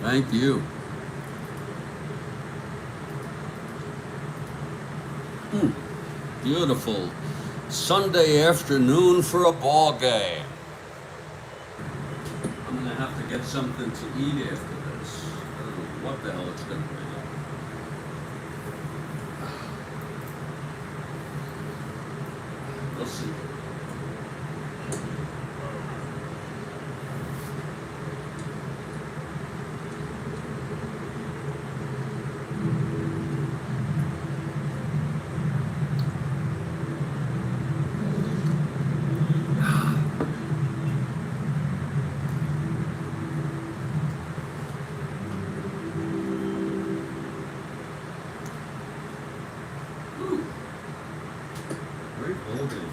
Thank you. Beautiful Sunday afternoon for a ball game. I'm going to have to get something to eat after this. I don't know what the hell it's going to be. We'll see. Great ball game.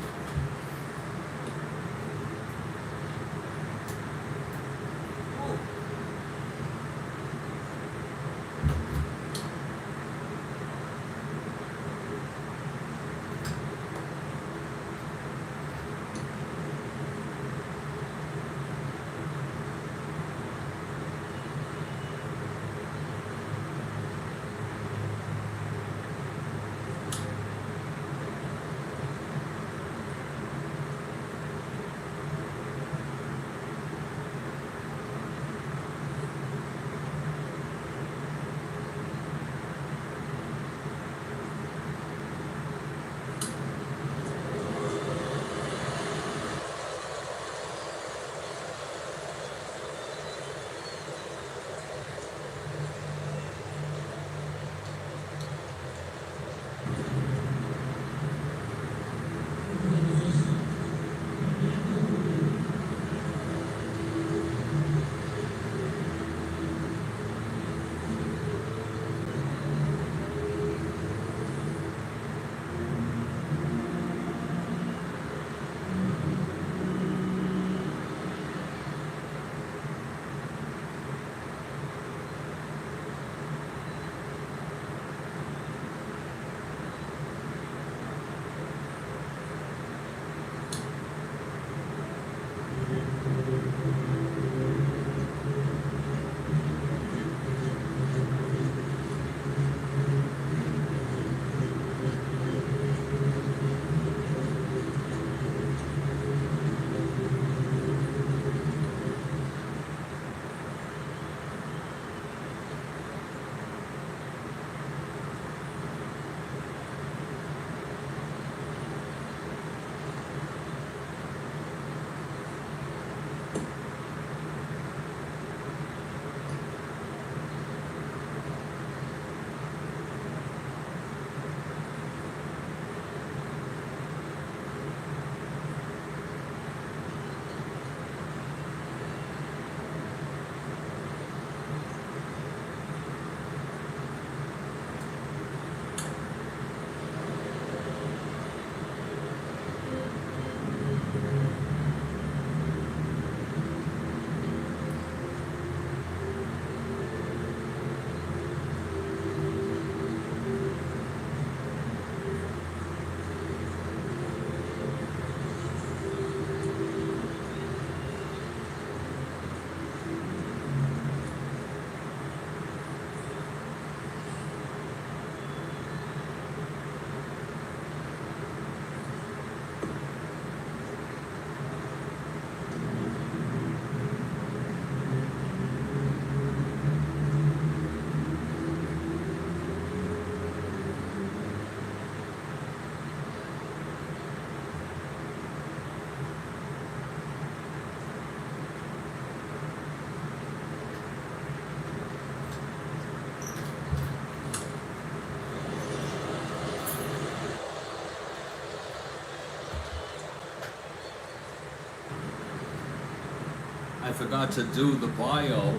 I forgot to do the bio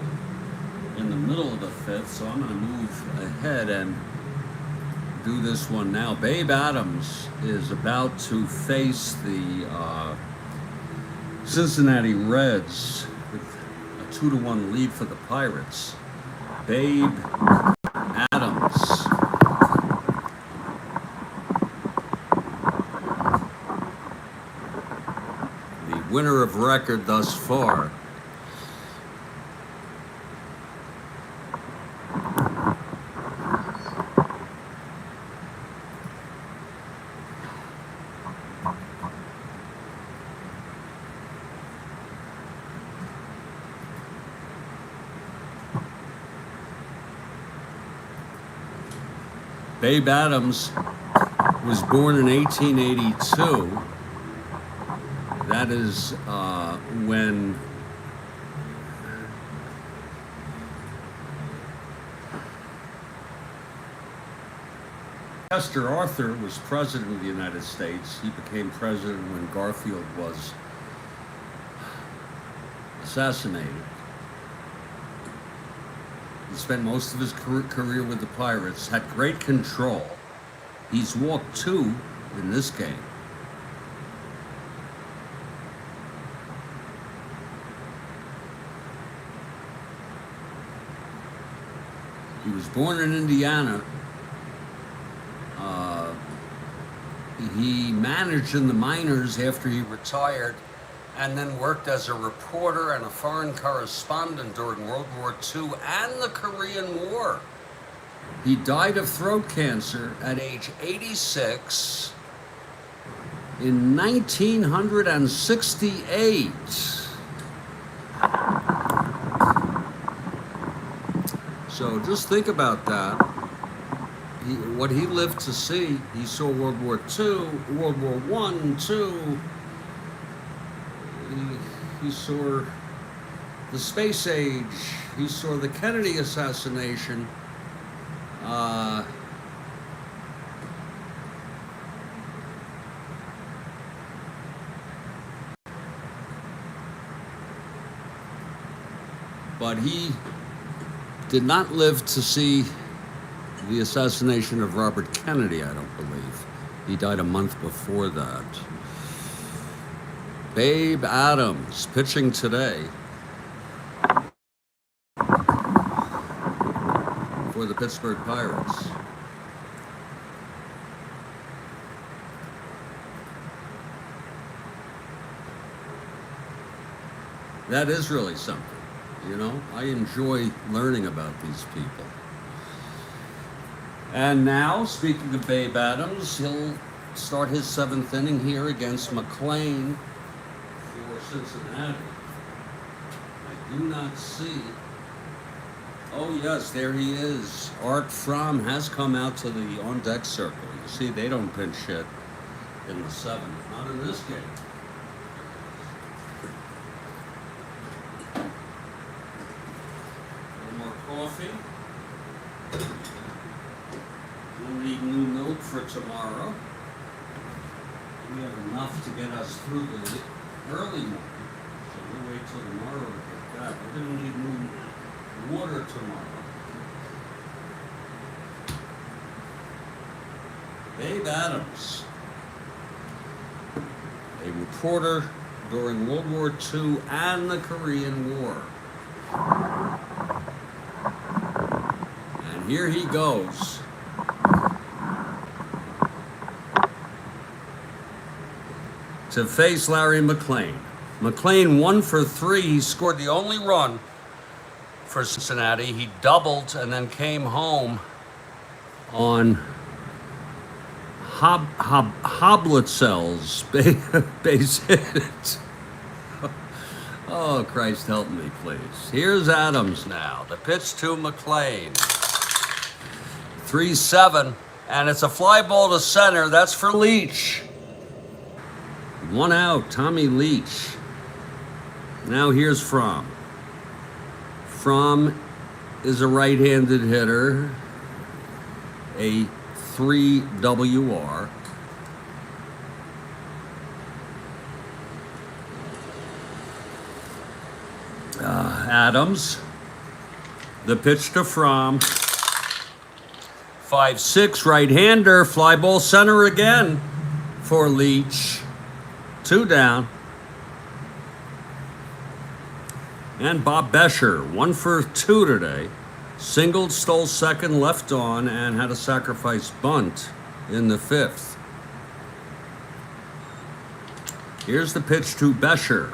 in the middle of the fifth, so I'm going to move ahead and do this one now. Babe Adams is about to face the Cincinnati Reds with a 2-1 lead for the Pirates. Babe Adams. The winner of record thus far. Babe Adams was born in 1882. That is when Chester Arthur was president of the United States. He became president when Garfield was assassinated. He spent most of his career with the Pirates, had great control. He's walked 2 in this game. He was born in Indiana. He managed in the minors after he retired, and then worked as a reporter and a foreign correspondent during World War II and the Korean War. He died of throat cancer at age 86 in 1968. So just think about that. What he lived to see. He saw World War II, World War I, II. He saw the space age. He saw the Kennedy assassination. But he did not live to see the assassination of Robert Kennedy, I don't believe. He died a month before that. Babe Adams pitching today for the Pittsburgh Pirates. That is really something, you know? I enjoy learning about these people. And now, speaking of Babe Adams, he'll start his 7th inning here against McLean for Cincinnati. I do not see. Oh yes, there he is. Art Fromme has come out to the on-deck circle. You see, they don't pinch hit in the 7th. Not in this game. A little more coffee. We'll need new milk for tomorrow. We have enough to get us through the early morning, so we'll wait till tomorrow to get that. We're going to need new water tomorrow. Babe Adams, a reporter during World War II and the Korean War. And here he goes. To face Larry McLean. McLean 1 for 3. He scored the only run for Cincinnati. He doubled and then came home on Hoblitzel's base hit. Oh, Christ help me, please. Here's Adams now. The pitch to McLean. 3-7, and it's a fly ball to center. That's for Leach. 1 out, Tommy Leach. Now here's Fromme. Fromme is a right-handed hitter, a 3 WR. Adams. The pitch to Fromme. 5-6 right-hander. Fly ball center again for Leach. 2 down. And Bob Bescher, 1 for 2 today. Singled, stole second, left on, and had a sacrifice bunt in the 5th. Here's the pitch to Bescher.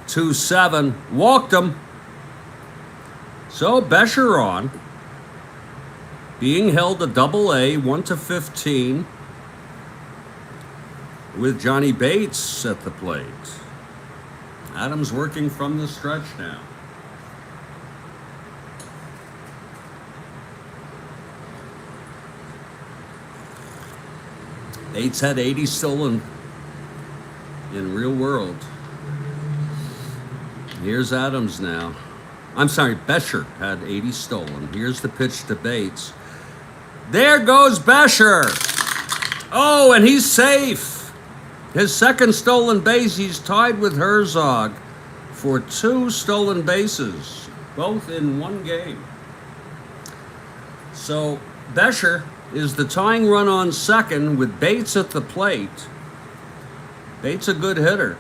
2-7, walked him. So Bescher on. Being held a double-A, 1-15, with Johnny Bates at the plate. Adams working from the stretch now. Bates had 80 stolen in real world. Here's Adams now. I'm sorry, Bescher had 80 stolen. Here's the pitch to Bates. There goes Bescher. Oh, and he's safe. His second stolen base. He's tied with Herzog for 2 stolen bases, both in one game. So Bescher is the tying run on second with Bates at the plate. Bates a good hitter.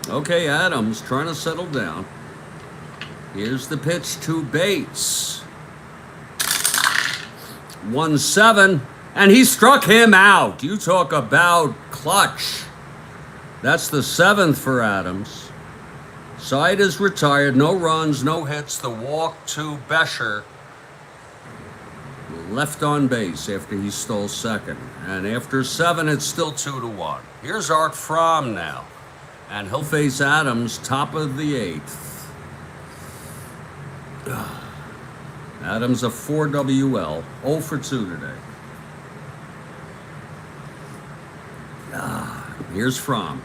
Okay, Adams trying to settle down. Here's the pitch to Bates. 1-7, and he struck him out. You talk about clutch. That's the 7th for Adams. Side is retired, no runs, no hits. The walk to Bescher. Left on base after he stole second. And after 7, it's still 2-1. Here's Art Fromme now. And he'll face Adams, top of the 8th. Adams a 4 WL, 0 for 2 today. Here's Fromme.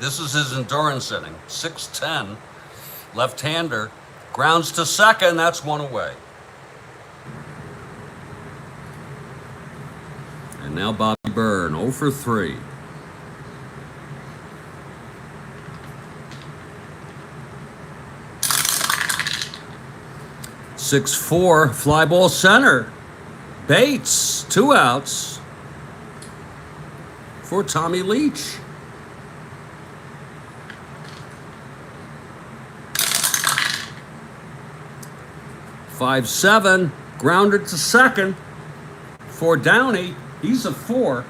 This is his endurance inning. 6-10, left-hander. Grounds to second, that's 1 away. And now Bobby Byrne, 0 for 3. (6-4) fly ball center. Bates, 2 outs for Tommy Leach. (5-7) grounded to second for Downey. He's a 4.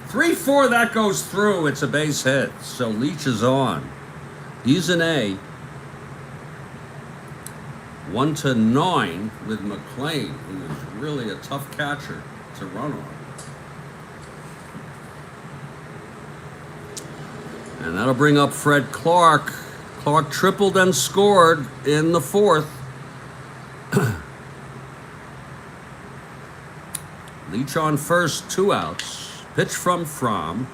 3-4, that goes through. It's a base hit. So Leach is on. He's an A. 1-9 with McLean, who is really a tough catcher to run on. And that'll bring up Fred Clark. Clark tripled and scored in the 4th. Leach on first, 2 outs. Pitch from Fromme.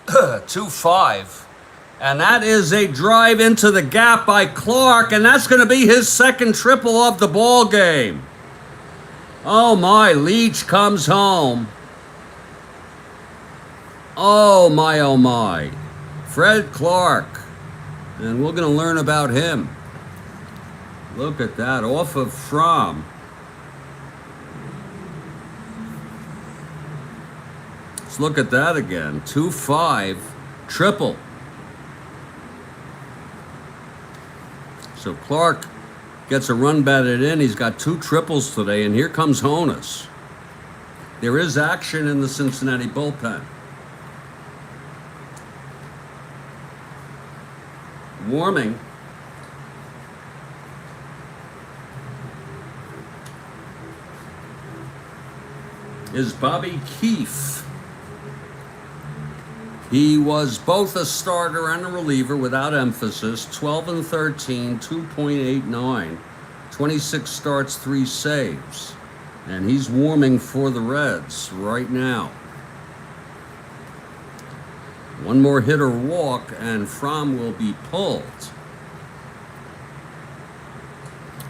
2-5. And that is a drive into the gap by Clark, and that's going to be his second triple of the ball game. Oh my, Leach comes home. Oh my, oh my. Fred Clark. And we're going to learn about him. Look at that, off of Fromme. Let's look at that again. 2-5, triple. So Clark gets a run batted in. He's got 2 triples today, and here comes Honus. There is action in the Cincinnati bullpen. Warming. Is Bobby Keefe. He was both a starter and a reliever without emphasis. 12-13, 2.89, 26 starts, 3 saves. And he's warming for the Reds right now. One more hit or walk, and Fromme will be pulled.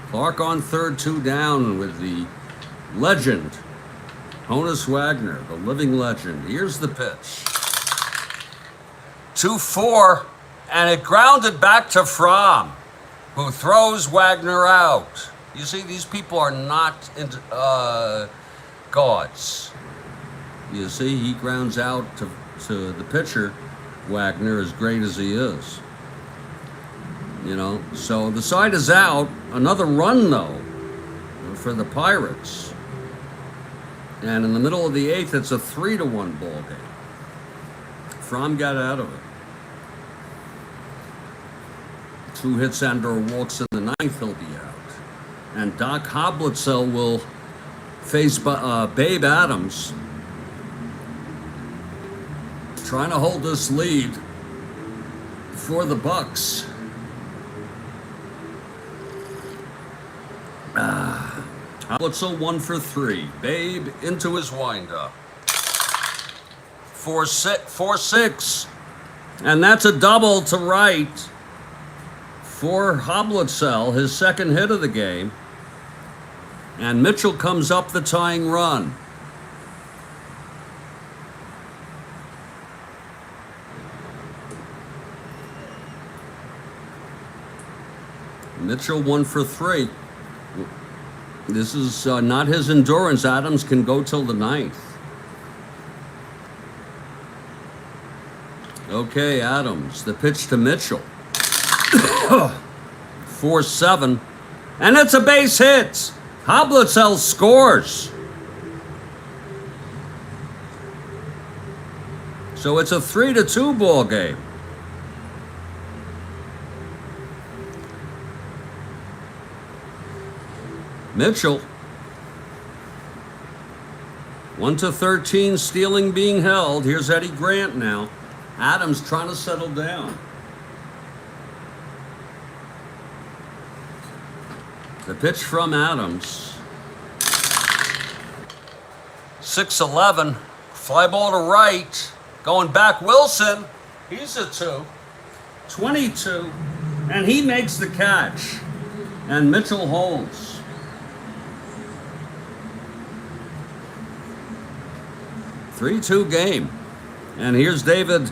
Clark on third, 2 down with the legend, Honus Wagner, the living legend. Here's the pitch. 2-4, and it grounded back to Fromme, who throws Wagner out. You see, these people are not gods. You see, he grounds out to the pitcher, Wagner, as great as he is. You know, so the side is out. Another run, though, for the Pirates. And in the middle of the 8th, it's a 3-1 ball game. Fromme got out of it. 2 hits and/or walks in the 9th, he'll be out. And Doc Hoblitzel will face Babe Adams, trying to hold this lead for the Bucks. Hoblitzel 1 for 3. Babe into his windup. 4-6. And that's a double to right for Hoblitzel, his second hit of the game. And Mitchell comes up the tying run. Mitchell 1 for 3. This is not his endurance. Adams can go till the 9th. Okay, Adams, the pitch to Mitchell. 4-7. And it's a base hit. Hoblitzel scores. So it's a 3-2 ball game. Mitchell, 1-13, stealing being held. Here's Eddie Grant now. Adams trying to settle down. The pitch from Adams. 6-11, fly ball to right. Going back, Wilson. He's a 2. 22, and he makes the catch. And Mitchell holds. 3-2 game. And here's David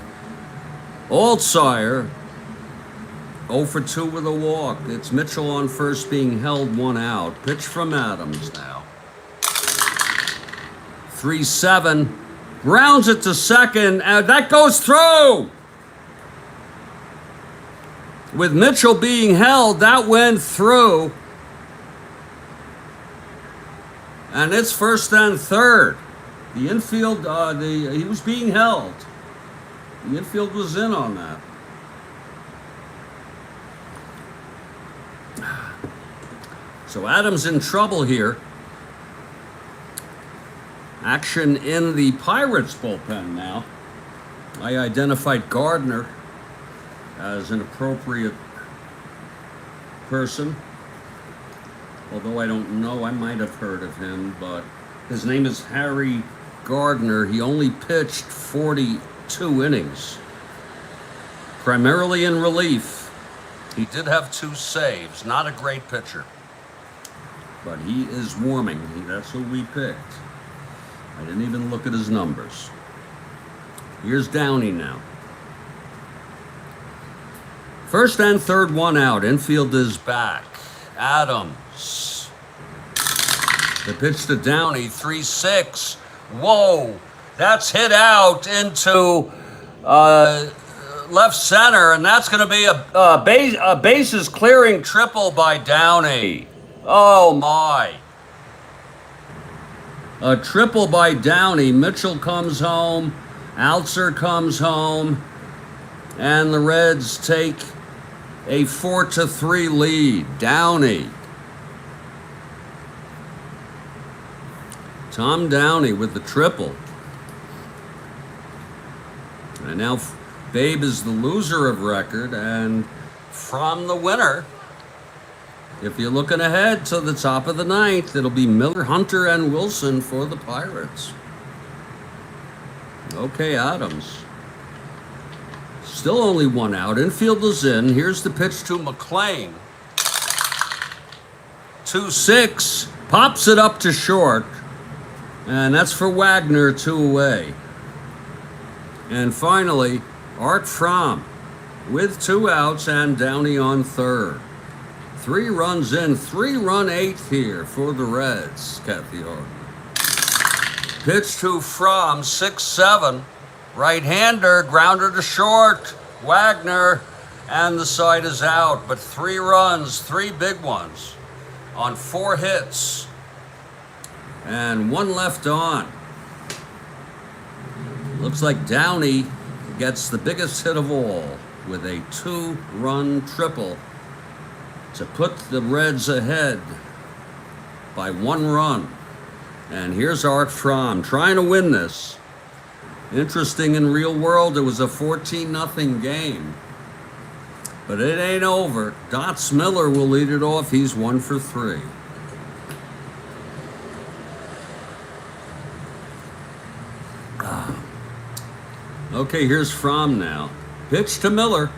Altsire, 0 for 2 with a walk. It's Mitchell on first being held 1 out. Pitch from Adams now. 3-7. Grounds it to second, and that goes through. With Mitchell being held, that went through. And it's first and third. The infield, he was being held. The infield was in on that. So Adams in trouble here. Action in the Pirates bullpen now. I identified Gardner as an appropriate person. Although I don't know, I might have heard of him, but his name is Harry Gardner. He only pitched 42 innings, primarily in relief. He did have 2 saves. Not a great pitcher, but he is warming. That's who we picked. I didn't even look at his numbers. Here's Downey now. First and third, 1 out. Infield is back. Adams. The pitch to Downey, 3-6. Whoa, that's hit out into left center, and that's going to be a bases clearing triple by Downey. Oh my. A triple by Downey. Mitchell comes home, Altzer comes home, and the Reds take a 4-3 lead. Downey. Tom Downey with the triple. And now Babe is the loser of record, and Fromme the winner. If you're looking ahead to the top of the 9th, it'll be Miller, Hunter, and Wilson for the Pirates. Okay, Adams. Still only 1 out. Infield is in. Here's the pitch to McLean. 2-6, pops it up to short, and that's for Wagner, 2 away. And finally, Art Fromme with 2 outs and Downey on third. 3 runs in, 3-run 8th here for the Reds, Kathy Arden. Pitch to Fromme, 6-7. Right-hander, grounder to short. Wagner, and the side is out. But 3 runs, 3 big ones on 4 hits. And 1 left on. Looks like Downey gets the biggest hit of all with a 2-run triple to put the Reds ahead by 1 run. And here's Art Fromme trying to win this. Interesting, in real world, it was a 14-0 game. But it ain't over. Dots Miller will lead it off. He's 1 for 3. Okay, here's Fromme now. Pitch to Miller.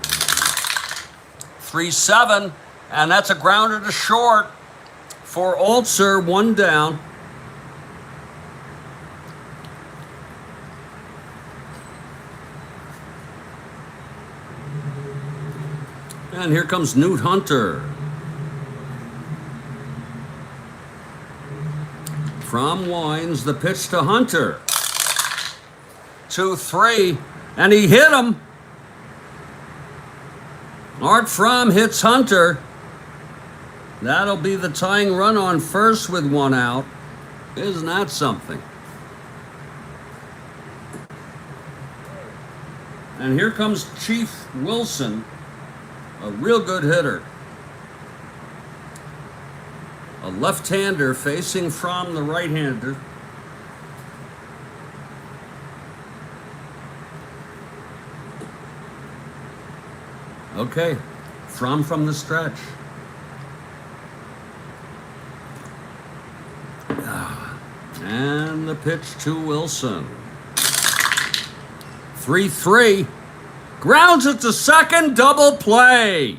3-7, and that's a grounder to short for Altzer, 1 down. And here comes Newt Hunter. Fromme winds the pitch to Hunter. 2-3, and he hit him. Art Fromme hits Hunter. That'll be the tying run on first with 1 out. Isn't that something? And here comes Chief Wilson, a real good hitter. A left-hander facing Fromme, the right-hander. Okay, Fromme from the stretch. And the pitch to Wilson. 3-3. Grounds it to second, double play.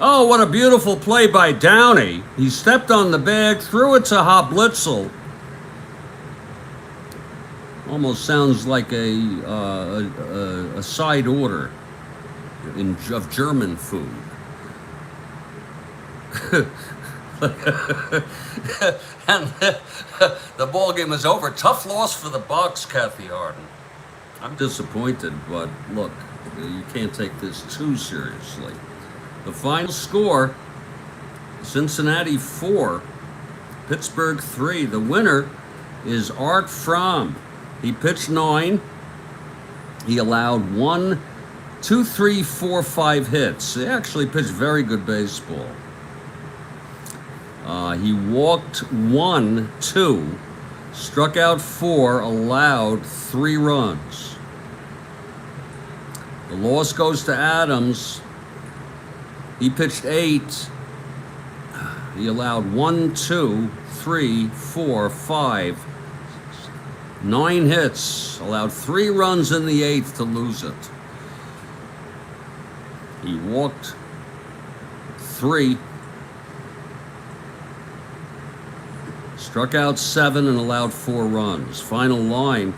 Oh, what a beautiful play by Downey. He stepped on the bag, threw it to Hablitzel. Almost sounds like a side order of German food. And the ball game is over. Tough loss for the Bucks, Kathy Arden. I'm disappointed, but look, you can't take this too seriously. The final score, Cincinnati 4, Pittsburgh 3. The winner is Art Fromme. He pitched 9. He allowed 1, 2, 3, 4, 5 hits. He actually pitched very good baseball. He walked 1, 2, struck out 4, allowed 3 runs. The loss goes to Adams. He pitched 8. He allowed 1, 2, 3, 4, 5, 9 hits. Allowed 3 runs in the 8th to lose it. He walked 3. Struck out 7 and allowed 4 runs. Final line.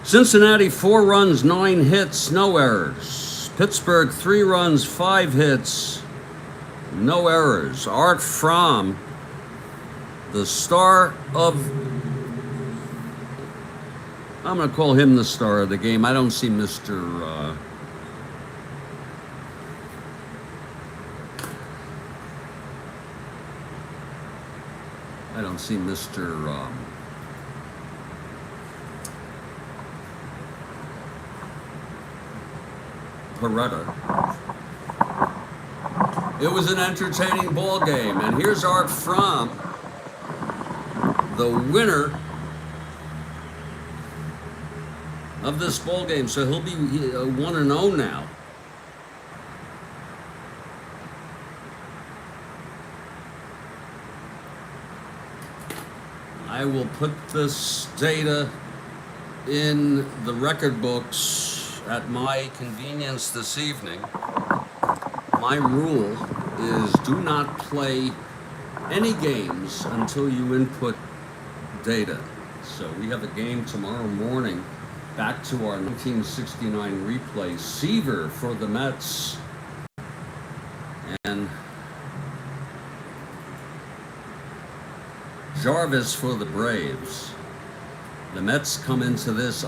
Cincinnati 4 runs, 9 hits, no errors. Pittsburgh 3 runs, 5 hits, no errors. Art Fromme, the star of... I'm going to call him the star of the game. I don't see Mr. I don't see Mr. Peretta. It was an entertaining ball game, and here's Art Fromme, the winner of this ball game. So he'll be 1-0 now. I will put this data in the record books at my convenience this evening. My rule is do not play any games until you input data. So we have a game tomorrow morning, back to our 1969 replay. Seaver for the Mets and Jarvis for the Braves. The Mets come into this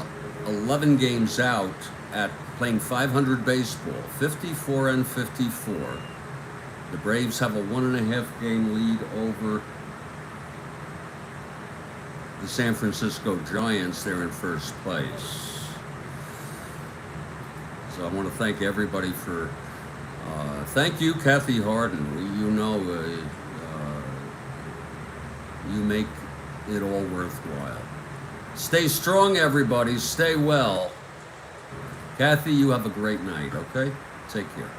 11 games out at playing 500 baseball, 54 and 54. The Braves have a 1.5 game lead over the San Francisco Giants. They're in first place. So I want to thank everybody for, thank you, Kathy Harden. You make it all worthwhile. Stay strong, everybody. Stay well. Kathy, you have a great night, okay? Take care.